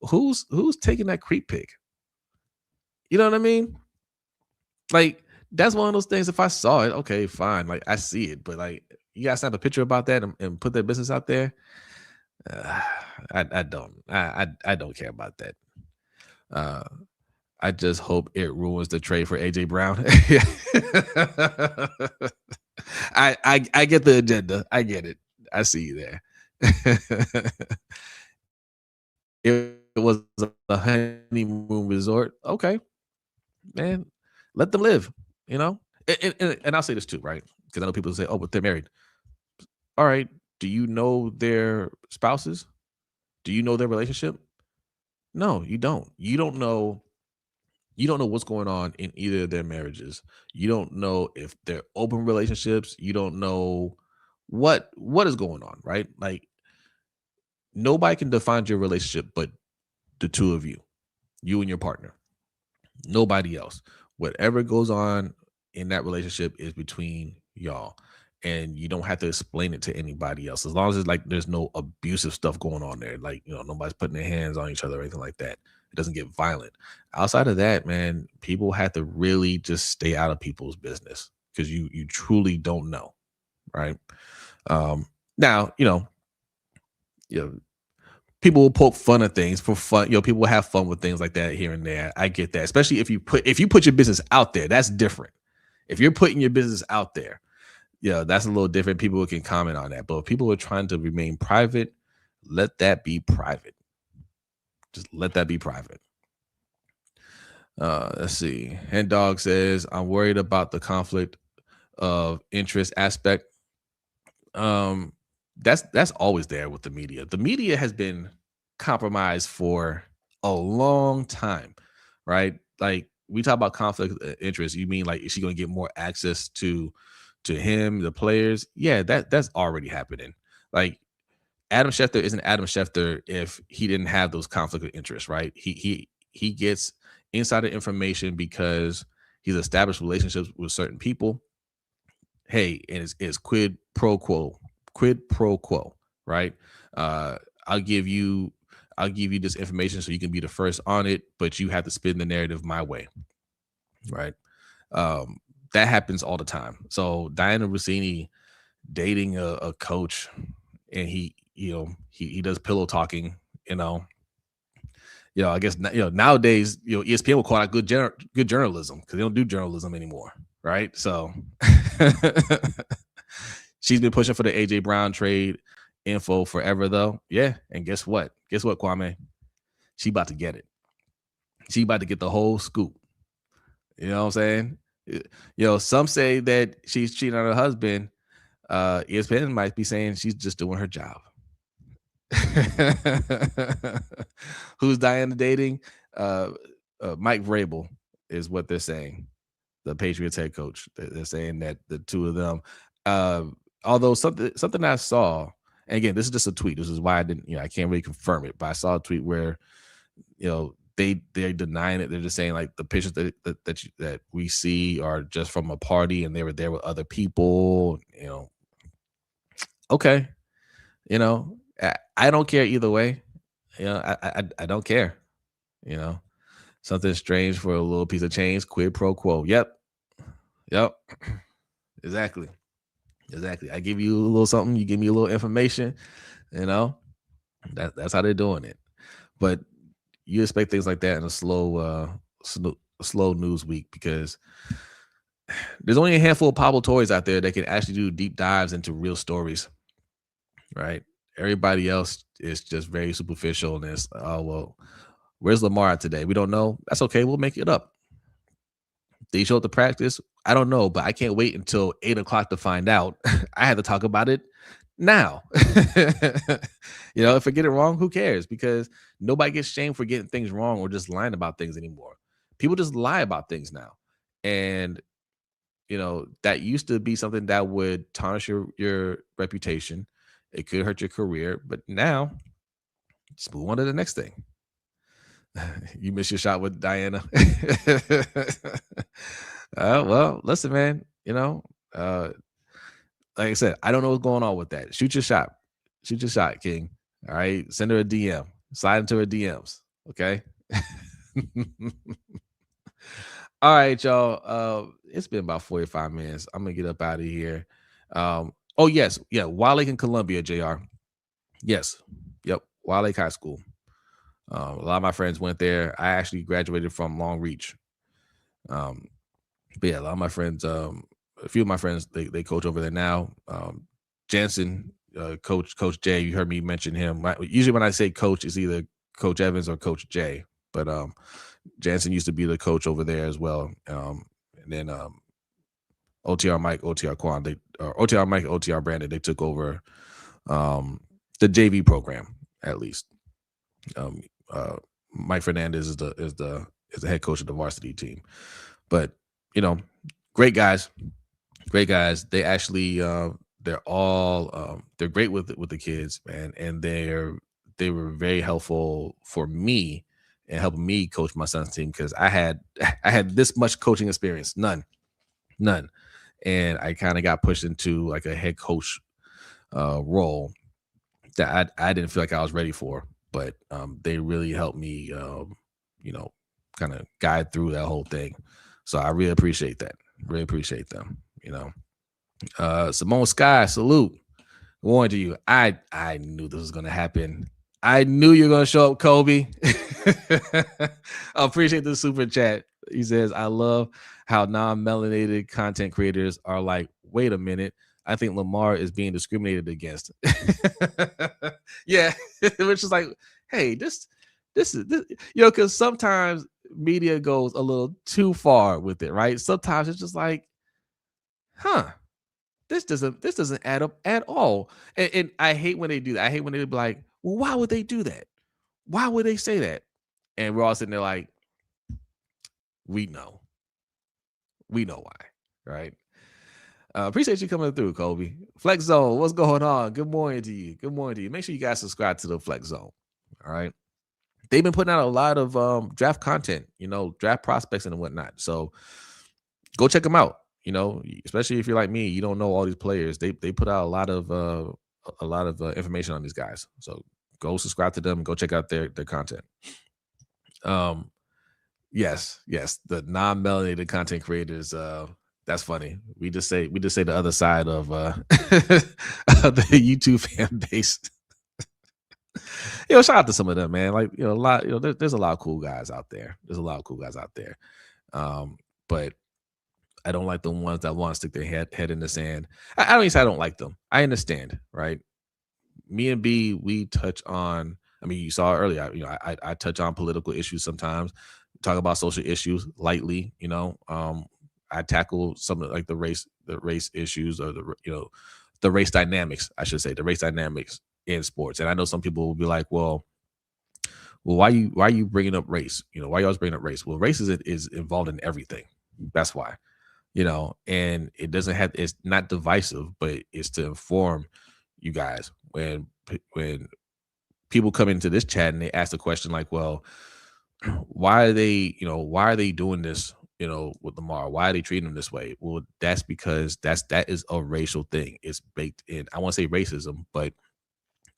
Who's taking that creep pic? You know what I mean? Like, that's one of those things. If I saw it, okay, fine. Like, I see it, but like, you guys snap a picture about that and put their business out there. Uh, I don't. I don't care about that. Uh, I just hope it ruins the trade for AJ Brown. I get the agenda. I get it. I see you there. It was a honeymoon resort. Okay, man, let them live. You know, and I'll say this too, right? Because I know people say, "Oh, but they're married." All right. Do you know their spouses? Do you know their relationship? No, you don't. You don't know what's going on in either of their marriages. You don't know if they're open relationships. You don't know what is going on, right? Like, nobody can define your relationship but the two of you, you and your partner. Nobody else. Whatever goes on in that relationship is between y'all. And you don't have to explain it to anybody else. As long as it's like there's no abusive stuff going on there. Like, nobody's putting their hands on each other or anything like that. It doesn't get violent. Outside of that, man, people have to really just stay out of people's business because you truly don't know. Right. Now, you know, people will poke fun at things for fun. People will have fun with things like that here and there. I get that, especially if you put your business out there. That's different. If you're putting your business out there, that's a little different. People can comment on that, but if people are trying to remain private, let that be private. Just let that be private. Let's see. Hen Dog says, "I'm worried about the conflict of interest aspect." Um, that's always there with the media. The media has been compromised for a long time, right? Like, we talk about conflict of interest. You mean like, is she going to get more access to him, the players? Yeah, that's already happening. Like, Adam Schefter isn't Adam Schefter if he didn't have those conflict of interest, right? He gets insider information because he's established relationships with certain people. Hey, and it's quid pro quo, right? Uh, I'll give you I'll give you this information so you can be the first on it, but you have to spin the narrative my way, right? Um, that happens all the time. So Diana Rossini dating a coach, and he does pillow talking. You know, I guess nowadays ESPN will call that good journalism because they don't do journalism anymore, right? So she's been pushing for the AJ Brown trade info forever, though. Yeah, and guess what? Guess what, Kwame? She about to get it. She about to get the whole scoop. You know what I'm saying? Some say that she's cheating on her husband. ESPN might be saying she's just doing her job. Who's Diana dating? Mike Vrabel is what they're saying. The Patriots head coach. They're saying that the two of them. Although something I saw, and again, this is just a tweet. This is why I didn't, I can't really confirm it, but I saw a tweet where, they're denying it. They're just saying like the pictures that we see are just from a party and they were there with other people. Okay, I don't care either way. I don't care. You know, something strange for a little piece of change. Quid pro quo. Yep, exactly, exactly. I give you a little something, you give me a little information. You know, that's how they're doing it. But you expect things like that in a slow news week because there's only a handful of Pablo Torres out there that can actually do deep dives into real stories, right? Everybody else is just very superficial and it's, oh well, where's Lamar today? We don't know. That's okay. We'll make it up. They show up to practice. I don't know, but I can't wait until 8 o'clock to find out. I had to talk about it now. If I get it wrong, who cares? Because nobody gets shamed for getting things wrong or just lying about things anymore. People just lie about things now. And that used to be something that would tarnish your reputation. It could hurt your career, but now just move on to the next thing. You missed your shot with Diana. Well, listen, man. Like I said, I don't know what's going on with that. Shoot your shot. Shoot your shot, King. All right. Send her a DM. Slide into her DMs. Okay. All right, y'all. It's been about 45 minutes. I'm gonna get up out of here. Oh yes, yeah. Wild Lake in Columbia, JR. Yes. Yep. Wild Lake High School. A lot of my friends went there. I actually graduated from Long Reach. But yeah, a lot of my friends, a few of my friends, they coach over there now. Jansen, Coach Jay, you heard me mention him. Usually when I say coach, it's either Coach Evans or Coach Jay. But Jansen used to be the coach over there as well. And then OTR Mike, OTR Quan, OTR Mike, OTR Brandon, they took over the JV program at least. Mike Fernandez is the head coach of the varsity team. But great guys. They actually they're all they're great with the kids, man, and they were very helpful for me and helping me coach my son's team because I had this much coaching experience, none, and I kind of got pushed into like a head coach role that I didn't feel like I was ready for, but they really helped me, kind of guide through that whole thing. So I really appreciate that. Really appreciate them. Simone Sky, salute. Good morning to you. I knew this was gonna happen. I knew you were gonna show up, Kobe. I appreciate the super chat. He says, I love how non-melanated content creators are like, wait a minute, I think Lamar is being discriminated against. Yeah, which is like, hey, this is because sometimes media goes a little too far with it, right? Sometimes it's just like, this doesn't add up at all. And I hate when they do that. I hate when they be like, well, why would they do that? Why would they say that? And we're all sitting there like, we know why, right? Appreciate you coming through, Kobe. Flex Zone, what's going on? Good morning to you. Good morning to you. Make sure you guys subscribe to the Flex Zone. All right. They've been putting out a lot of draft content, draft prospects and whatnot. So go check them out. Especially if you're like me, you don't know all these players. They put out a lot of information on these guys. So go subscribe to them and go check out their content. Yes, the non-melanated content creators. That's funny. We just say the other side of the YouTube fan base. Shout out to some of them, man. Like, a lot, there's a lot of cool guys out there. But I don't like the ones that want to stick their head in the sand. I don't even say I don't like them. I understand, right? Me and B, we touch on, you saw earlier, I touch on political issues sometimes, talk about social issues lightly, I tackle some of like the race issues or the race dynamics, I should say, the race dynamics in sports. And I know some people will be like, well, why are you bringing up race? Why you always bringing up race? Well, race is involved in everything. That's why, and it's not divisive, but it's to inform you guys. When people come into this chat and they ask the question like, well, why are they, why are they doing this, with Lamar? Why are they treating him this way? Well, that's because that is a racial thing. It's baked in. I want to say racism, but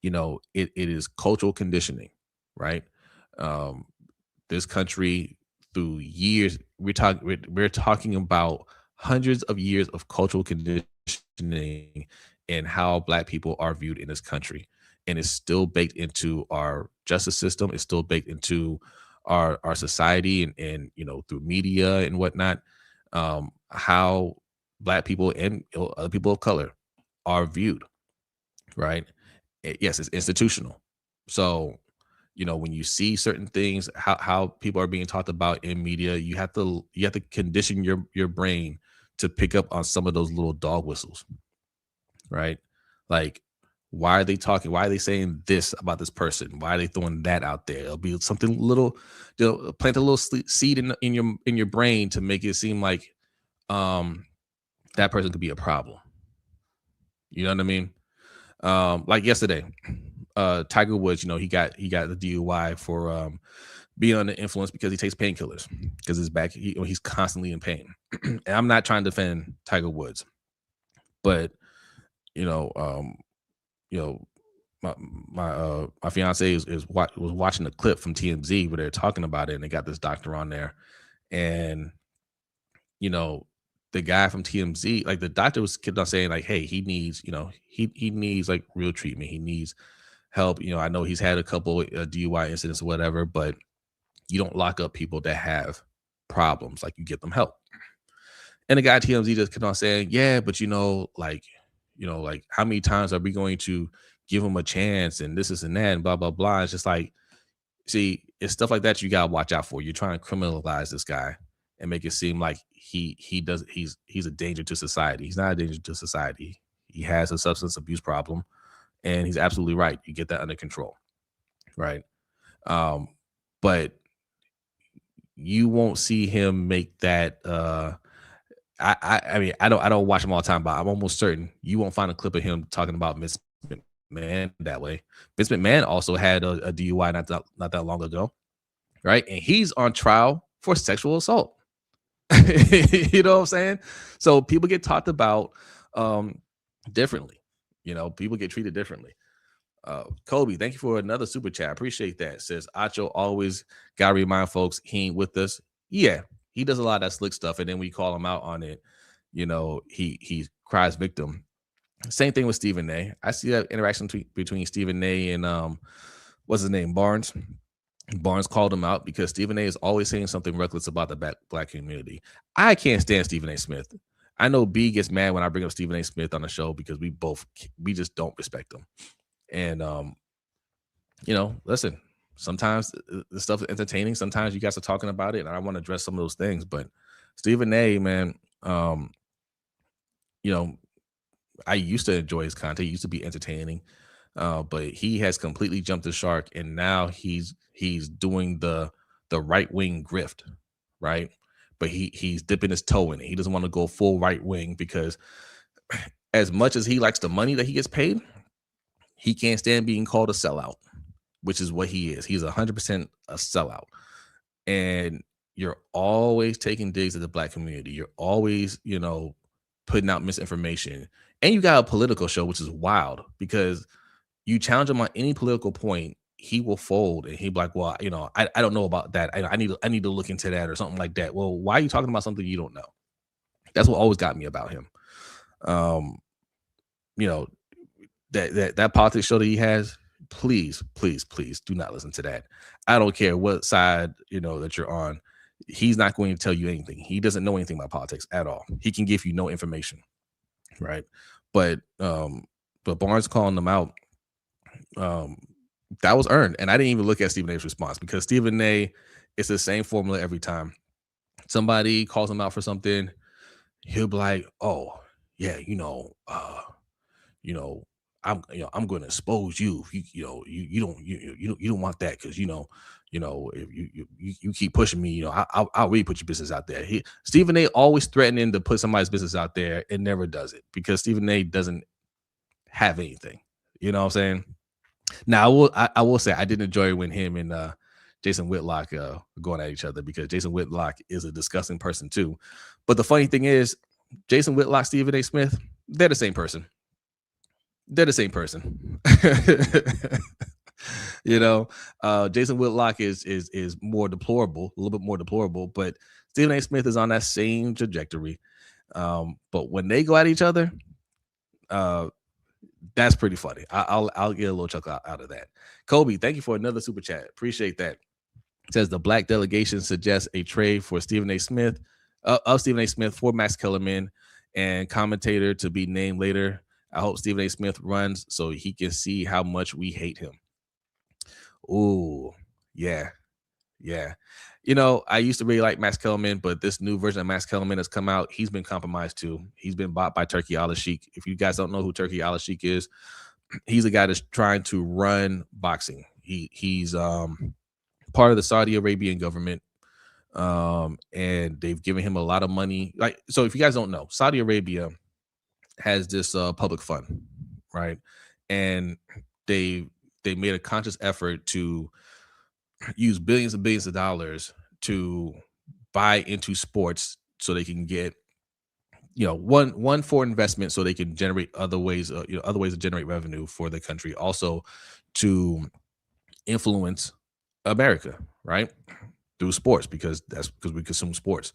it is cultural conditioning, right? Um, this country through years, we're talking about hundreds of years of cultural conditioning and how black people are viewed in this country. And it's still baked into our justice system. It's still baked into our society and through media and whatnot. How black people and other people of color are viewed, right? Yes, it's institutional. So, when you see certain things, how people are being talked about in media, you have to condition your brain to pick up on some of those little dog whistles, right? Like, why are they talking? Why are they saying this about this person? Why are they throwing that out there? It'll be something little, plant a little seed in your brain to make it seem like um that person could be a problem. You know what I mean? Like yesterday, Tiger Woods, he got the DUI for being under influence because he takes painkillers because his back, he's constantly in pain. And I'm not trying to defend Tiger Woods, but you know, um, you know, my fiance was watching a clip from TMZ where they're talking about it, and they got this doctor on there, and you know, the guy from TMZ, like the doctor was kept on saying like, hey, he needs, he needs like real treatment. He needs help. I know he's had a couple DUI incidents or whatever, but you don't lock up people that have problems. Like you get them help. And the guy at TMZ just kept on saying, yeah, but like how many times are we going to give him a chance and this is and that and blah blah blah. It's just like, see, it's stuff like that you gotta watch out for. You're trying to criminalize this guy and make it seem like he's a danger to society. He's not a danger to society. He has a substance abuse problem, and he's absolutely right. You get that under control, right? Um, but you won't see him make that. I mean, I don't watch him all the time, but I'm almost certain you won't find a clip of him talking about Vince McMahon that way. Vince McMahon also had a DUI not that long ago, right? And he's on trial for sexual assault. You know what I'm saying? So people get talked about um differently. People get treated differently. Kobe, thank you for another super chat. Appreciate that. Says Acho always gotta remind folks he ain't with us. Yeah, he does a lot of that slick stuff, and then we call him out on it. He cries victim. Same thing with Stephen A. I see that interaction between Stephen A and what's his name, Barnes. Barnes called him out because Stephen A is always saying something reckless about the black community. I can't stand Stephen A. Smith. I know B gets mad when I bring up Stephen A. Smith on the show because we just don't respect him. And listen, sometimes the stuff is entertaining. Sometimes you guys are talking about it, and I want to address some of those things. But Stephen A, man, you know, I used to enjoy his content. He used to be entertaining. But he has completely jumped the shark, and now he's doing the right wing grift, right? But he's dipping his toe in it. He doesn't want to go full right wing because as much as he likes the money that he gets paid, he can't stand being called a sellout, which is what he is. He's 100% a sellout, and you're always taking digs at the black community. You're always, putting out misinformation, and you got a political show, which is wild because you challenge him on any political point, he will fold and he'd be like, well, I don't know about that. I need to look into that or something like that. Well, why are you talking about something you don't know? That's what always got me about him. You know, that politics show that he has, please, please, please do not listen to that. I don't care what side, that you're on. He's not going to tell you anything. He doesn't know anything about politics at all. He can give you no information. Right. But Barnes calling them out, that was earned. And I didn't even look at Stephen A's response because Stephen A, it's the same formula every time. Somebody calls him out for something, he'll be like, oh, yeah, I'm going to expose you. You don't want that because if you keep pushing me, I'll really put your business out there. Stephen A always threatening to put somebody's business out there and never does it because Stephen A doesn't have anything. You know what I'm saying? Now I will say I did enjoy when him and Jason Whitlock going at each other, because Jason Whitlock is a disgusting person too. But the funny thing is, Jason Whitlock, Stephen A. Smith, they're the same person. They're the same person. you know, Jason Whitlock is more deplorable, a little bit more deplorable, but Stephen A. Smith is on that same trajectory. But when they go at each other, uh, that's pretty funny. I'll get a little chuckle out of that. Kobe, thank you for another super chat. Appreciate that. It says the black delegation suggests a trade for Stephen A. Smith, of Stephen A. Smith for Max Kellerman and commentator to be named later. I hope Stephen A. Smith runs so he can see how much we hate him. Ooh, yeah. You know, I used to really like Max Kellerman, but this new version of Max Kellerman has come out. He's been compromised too. He's been bought by Turkey Al-Sheikh. If you guys don't know who Turkey Al-Sheikh is, he's a guy that's trying to run boxing. He's part of the Saudi Arabian government, and they've given him a lot of money. Like, so if you guys don't know, Saudi Arabia has this public fund, right? And they made a conscious effort to use billions and billions of dollars to buy into sports so they can get, you know, one for investment so they can generate other ways, other ways to generate revenue for the country, also to influence America, right, through sports, because we consume sports.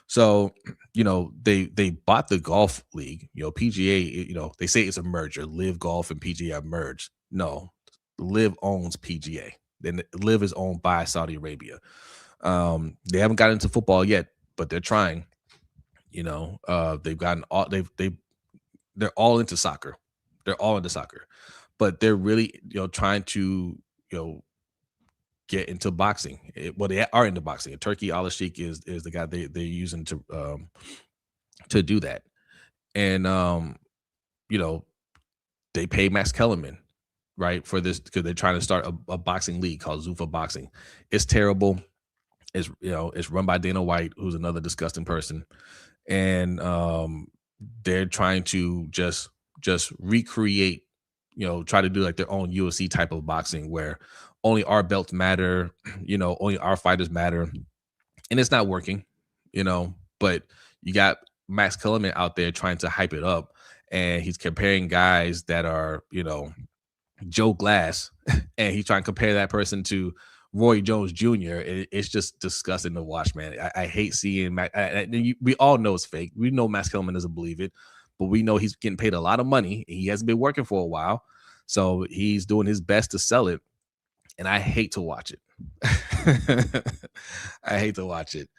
So, you know, they bought the golf league, you know, PGA, you know, they say it's a merger. Live Golf and PGA have merged. No, Live owns PGA. Then Live is owned by Saudi Arabia. They haven't gotten into football yet, but they're trying. You know, they've gotten all they're all into soccer. They're all into soccer, but they're really, you know, trying to, you know, get into boxing. Well, they are into boxing. Turkey Al-Sheikh is the guy they're using to do that. And you know, they pay Max Kellerman, right, for this, because they're trying to start a boxing league called Zuffa Boxing. It's terrible. It's, you know, it's run by Dana White, who's another disgusting person. And they're trying to just recreate, you know, try to do like their own UFC type of boxing where only our belts matter, you know, only our fighters matter. And it's not working, you know, but you got Max Kellerman out there trying to hype it up, and he's comparing guys that are, you know, Joe Glass, and he's trying to compare that person to Roy Jones Jr. It's just disgusting to watch, man. I hate seeing Max. We all know it's fake. We know Max Kellerman doesn't believe it, but we know he's getting paid a lot of money. He hasn't been working for a while, so he's doing his best to sell it. And I hate to watch it. I hate to watch it.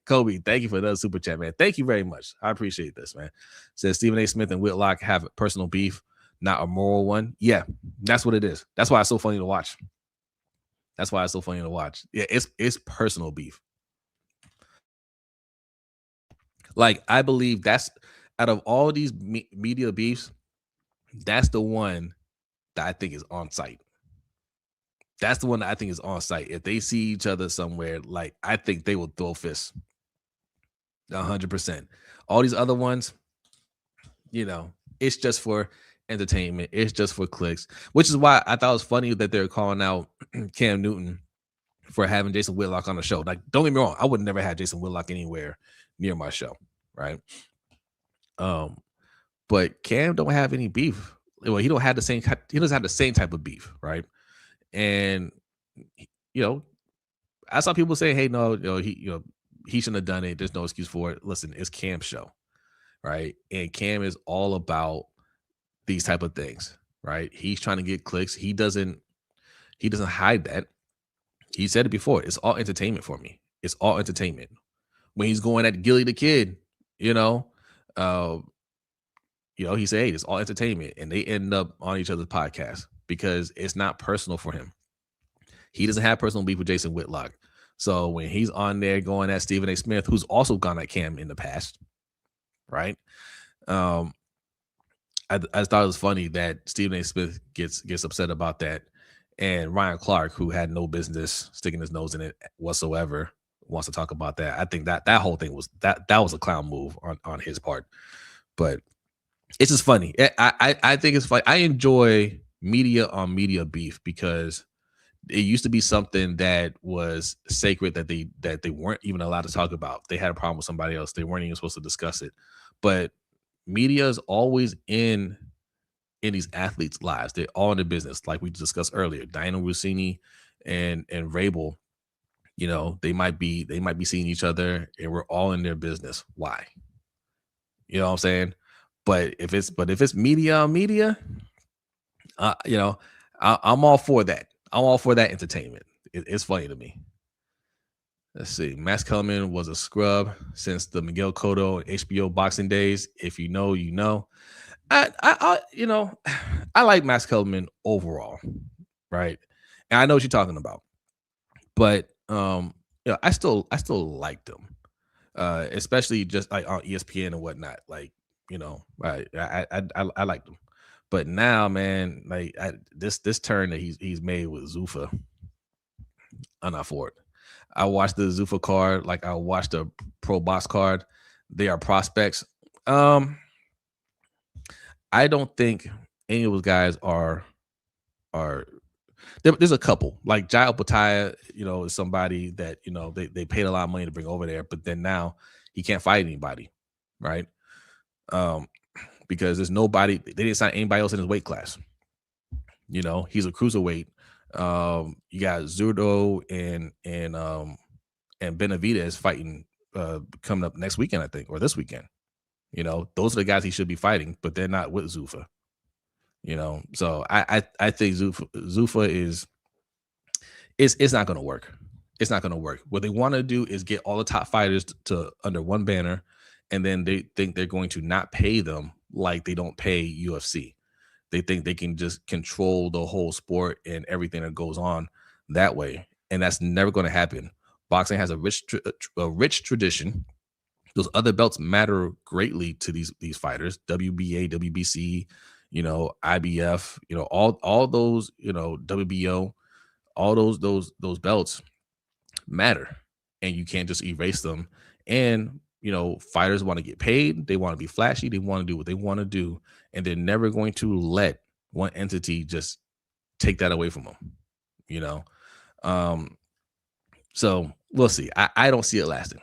Kobe, thank you for another super chat, man. Thank you very much. I appreciate this, man. Says Stephen A. Smith and Whitlock have personal beef, not a moral one. Yeah, that's what it is. That's why it's so funny to watch. That's why it's so funny to watch. Yeah, it's personal beef. Like, I believe that's, out of all these media beefs, that's the one that I think is on site. That's the one that I think is on site. If they see each other somewhere, like, I think they will throw fists. 100%. All these other ones, you know, it's just for entertainment. It's just for clicks, which is why I thought it was funny that they're calling out Cam Newton for having Jason Whitlock on the show. Like, don't get me wrong, I would never have Jason Whitlock anywhere near my show, right? But Cam don't have any beef. Well, he doesn't have the same type of beef, right? And, you know, I saw people say, "Hey, no, he shouldn't have done it. There's no excuse for it." Listen, it's Cam's show, right? And Cam is all about these type of things, right? He's trying to get clicks. He doesn't hide that. He said it before. It's all entertainment for me. It's all entertainment. When he's going at Gilly the Kid, he said, "Hey, it's all entertainment," and they end up on each other's podcast because it's not personal for him. He doesn't have personal beef with Jason Whitlock. So when he's on there going at Stephen A. Smith, who's also gone at Cam in the past, right? I thought it was funny that Stephen A. Smith gets upset about that, and Ryan Clark, who had no business sticking his nose in it whatsoever, wants to talk about that. I think that whole thing was that was a clown move on his part, but it's just funny. I think it's funny. I enjoy media on media beef because It used to be something that was sacred that they weren't even allowed to talk about. If they had a problem with somebody else, they weren't even supposed to discuss it. But media is always in these athletes' lives. They're all in the business, like we discussed earlier. Diana Rossini and Rabel, they might be seeing each other, and we're all in their business. Why? You know what I'm saying? But if it's media on media, uh, you know, I'm all for that. I'm all for that entertainment. It's funny to me. Let's see. Max Kellerman was a scrub since the Miguel Cotto and HBO boxing days. If you know, you know. I like Max Kellerman overall, right? And I know what you're talking about, but I still liked him, especially just like on ESPN and whatnot. Like, I liked him, but now, man, like this turn that he's made with Zuffa, I'm not for it. I watched the Zuffa card, like I watched the Pro Box card. They are prospects. Um, I don't think any of those guys are there's a couple like Jael Pataya, is somebody that they paid a lot of money to bring over there, but then now he can't fight anybody, right? Um, because there's nobody, they didn't sign anybody else in his weight class. He's a cruiserweight. You got Zurdo and Benavidez fighting coming up next weekend, I think, or this weekend. Those are the guys he should be fighting, but they're not with Zuffa. So I think Zuffa is it's not going to work. It's not going to work. What they want to do is get all the top fighters to under one banner, and then they think they're going to not pay them like they don't pay UFC. They think they can just control the whole sport and everything that goes on that way, and that's never going to happen. Boxing has a rich tradition. Those other belts matter greatly to these fighters. WBA, WBC, IBF, all those, WBO, all those belts matter, and you can't just erase them. And fighters want to get paid, they want to be flashy, they want to do what they want to do, and they're never going to let one entity just take that away from them. You know, um, so we'll see. I don't see it lasting.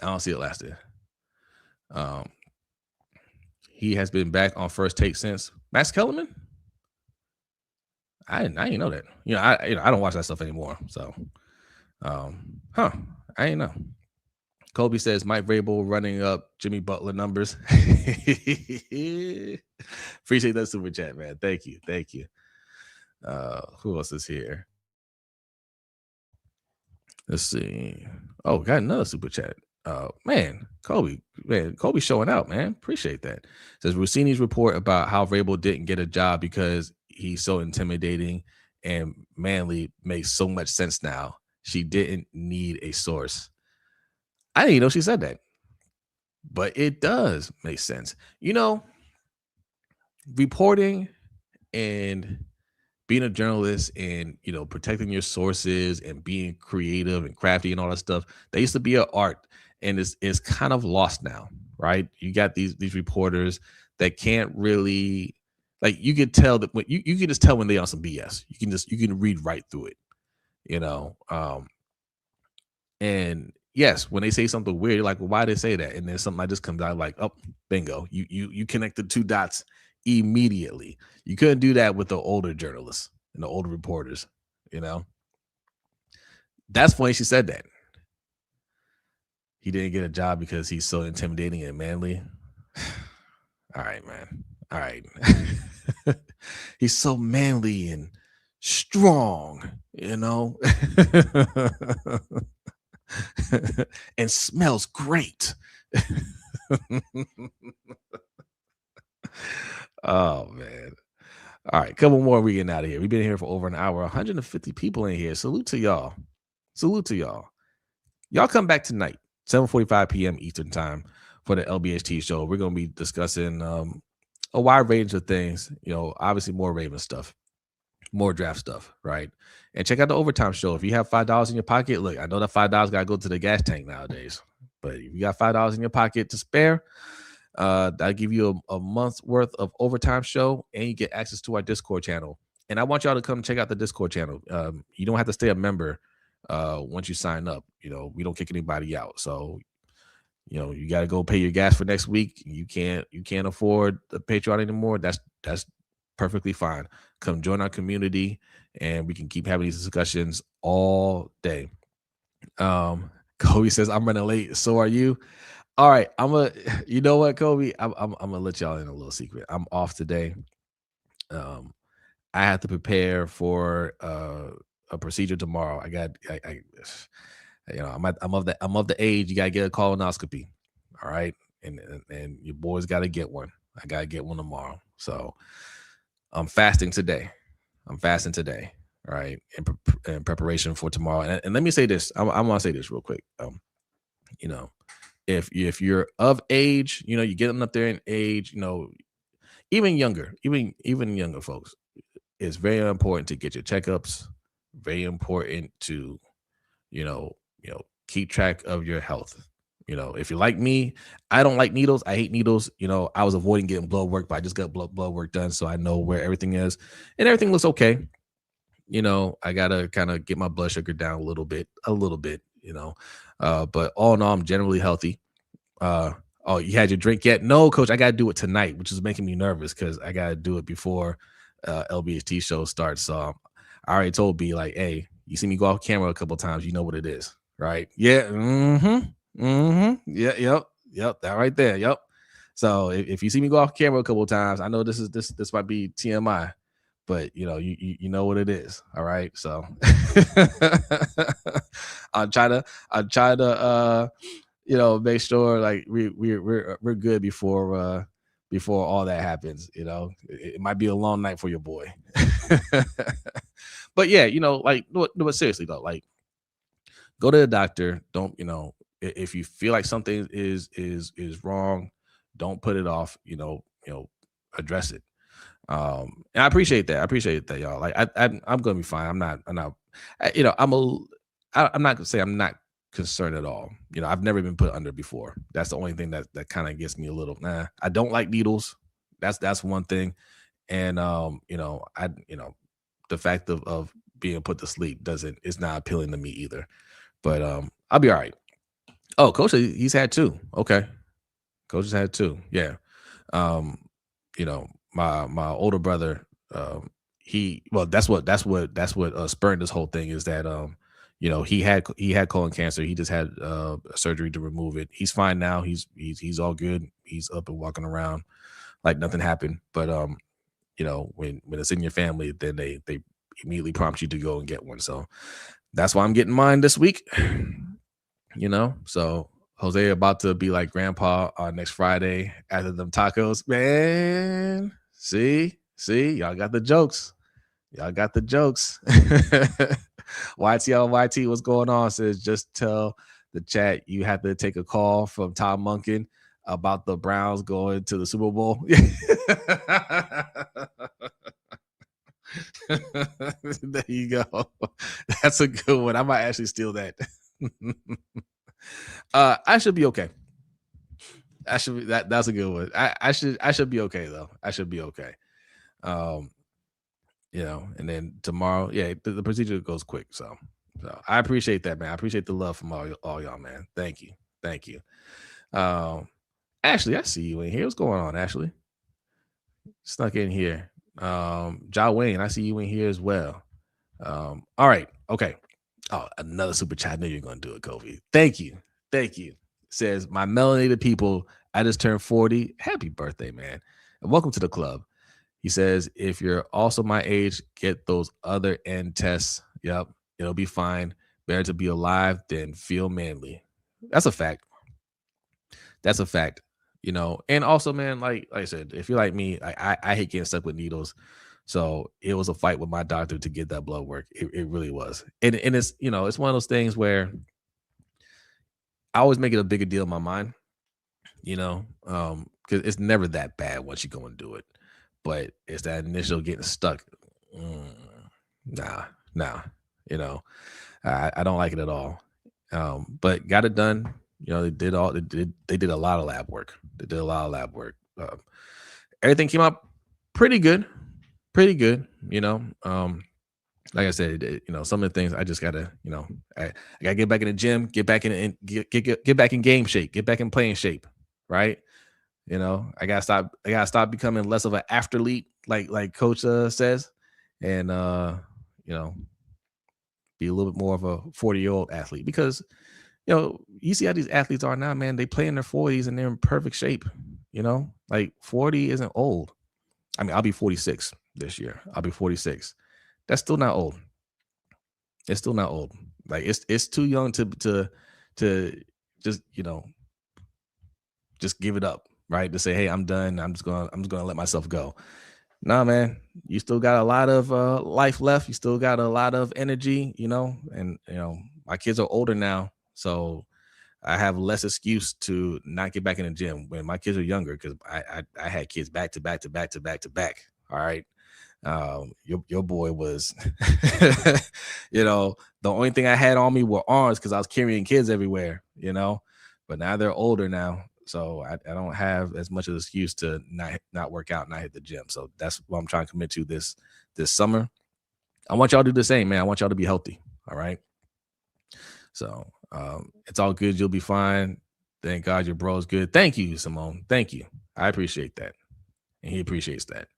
I don't see it lasting. Um, he has been back on First Take since Max Kellerman. I didn't know that. I don't watch that stuff anymore. So, I didn't know. Kobe says Mike Vrabel running up Jimmy Butler numbers. Appreciate that super chat, man. Thank you. Who else is here? Let's see. Oh, got another super chat. Kobe showing out, man. Appreciate that. Says Rossini's report about how Vrabel didn't get a job because he's so intimidating and Manly makes so much sense now. She didn't need a source. I didn't even know she said that, but it does make sense. Reporting and being a journalist and protecting your sources and being creative and crafty and all that stuff, that used to be an art, and is kind of lost now, right? You got these reporters that can't really, like, you can tell that when you can just tell when they on some BS. You can read right through it, you know. And yes, when they say something weird, you're like, well, why did they say that? And then something like this comes out, like, oh, bingo, you connected two dots immediately. You couldn't do that with the older journalists and the older reporters. That's funny she said that. He didn't get a job because he's so intimidating and manly. All right, man. All right. He's so manly and strong, and smells great. Oh, man. All right, couple more. We getting out of here. We've been here for over an hour. 150 people in here. Salute to y'all. Y'all come back tonight, 7:45 p.m. Eastern time, for the LBHT show. We're going to be discussing a wide range of things. Obviously more Raven stuff, more draft stuff, right? And check out the overtime show. If you have $5 in your pocket, look, I know that $5 got to go to the gas tank nowadays, but if you got $5 in your pocket to spare, that'll give you a month's worth of overtime show, and you get access to our Discord channel. And I want y'all to come check out the Discord channel. You don't have to stay a member once you sign up. We don't kick anybody out. So you got to go pay your gas for next week. You can't afford the Patreon anymore. That's perfectly fine. Come join our community, and we can keep having these discussions all day. Kobe says I'm running late. So are you. All right, you know what, Kobe? I'm gonna let y'all in a little secret. I'm off today. Um, I have to prepare for a procedure tomorrow. I'm of the age you gotta get a colonoscopy. All right, and your boys got to get one. I gotta get one tomorrow. So I'm fasting today. All right, in preparation for tomorrow. And let me say this. I want to say this real quick. You know, if you're of age, you're getting up there in age. Even younger folks, it's very important to get your checkups. Very important to you know keep track of your health. If you're like me, I don't like needles. I hate needles. I was avoiding getting blood work, but I just got blood work done, so I know where everything is, and everything looks okay. I gotta kind of get my blood sugar down a little bit. But all in all, I'm generally healthy. Oh, you had your drink yet? No, coach, I gotta do it tonight, which is making me nervous because I gotta do it before LBHT show starts. So I already told B, like, hey, you see me go off camera a couple times, you know what it is, right? Yeah. Yeah. Yep. That right there. Yep. So if you see me go off camera a couple times, I know this might be TMI, but you know what it is. All right. So I'll try to make sure like we're good before all that happens. It might be a long night for your boy. But yeah, like but seriously though, like go to the doctor. Don't if you feel like something is wrong, don't put it off. Address it. And I appreciate that. Y'all. Like I'm gonna be fine. I'm not. I'm not gonna say I'm not concerned at all. I've never been put under before. That's the only thing that kind of gets me a little. I don't like needles. That's one thing. And the fact of being put to sleep it's not appealing to me either. But I'll be all right. Oh, coach, he's had two. Okay, coach has had two. Yeah. Um, my older brother, that's what spurred this whole thing is that he had colon cancer. He just had surgery to remove it. He's fine now. He's all good. He's up and walking around like nothing happened. But when it's in your family, then they immediately prompt you to go and get one. So that's why I'm getting mine this week. So Jose about to be like grandpa next Friday after them tacos. Man, see, y'all got the jokes. YT, what's going on? Says just tell the chat you have to take a call from Tom Munkin about the Browns going to the Super Bowl. There you go. That's a good one. I might actually steal that. I should be okay. That's a good one. I should be okay though. I should be okay. And then tomorrow, yeah, the procedure goes quick. So I appreciate that, man. I appreciate the love from all y'all, man. Thank you. Ashley, I see you in here. What's going on, Ashley? Snuck in here. Ja Wayne, I see you in here as well. All right. Okay. Oh, another super chat. I knew you're going to do it, Kobe. Thank you. Says, my melanated people, I just turned 40. Happy birthday, man. And welcome to the club. He says, if you're also my age, get those other end tests. Yep. It'll be fine. Better to be alive than feel manly. That's a fact. And also, man, like I said, if you're like me, I hate getting stuck with needles. So it was a fight with my doctor to get that blood work. It really was. And it's, it's one of those things where I always make it a bigger deal in my mind, because it's never that bad once you go and do it. But it's that initial getting stuck. Nah. I don't like it at all. But got it done. They did a lot of lab work. Everything came out pretty good. Pretty good, like I said, some of the things I just gotta, I gotta get back in the gym, get back get back in game shape, get back in playing shape, right? I gotta stop becoming less of an athlete, like Coach says, and you know, be a little bit more of a 40-year-old athlete because you see how these athletes are now, man. They play in their 40s and they're in perfect shape. Like 40 isn't old. I mean, I'll be 46 this year. I'll be 46. That's still not old. It's still not old. Like it's too young to just just give it up, right? To say, hey, I'm done. I'm just gonna let myself go. Nah, man, you still got a lot of life left. You still got a lot of energy, and my kids are older now, so I have less excuse to not get back in the gym when my kids are younger because I had kids back to back to back to back to back. All right. Your boy was, the only thing I had on me were arms because I was carrying kids everywhere, but now they're older now. So I don't have as much of an excuse to not work out, not hit the gym. So that's what I'm trying to commit to this summer. I want y'all to do the same, man. I want y'all to be healthy. All right. So it's all good. You'll be fine. Thank God your bro's good. Thank you, Simone. Thank you. I appreciate that. And he appreciates that.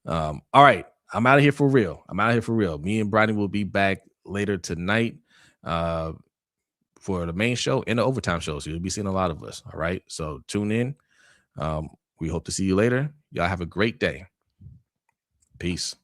All right. I'm out of here for real. I'm out of here for real. Me and Bridie will be back later tonight for the main show and the overtime show. So you'll be seeing a lot of us. All right. So tune in. We hope to see you later. Y'all have a great day. Peace.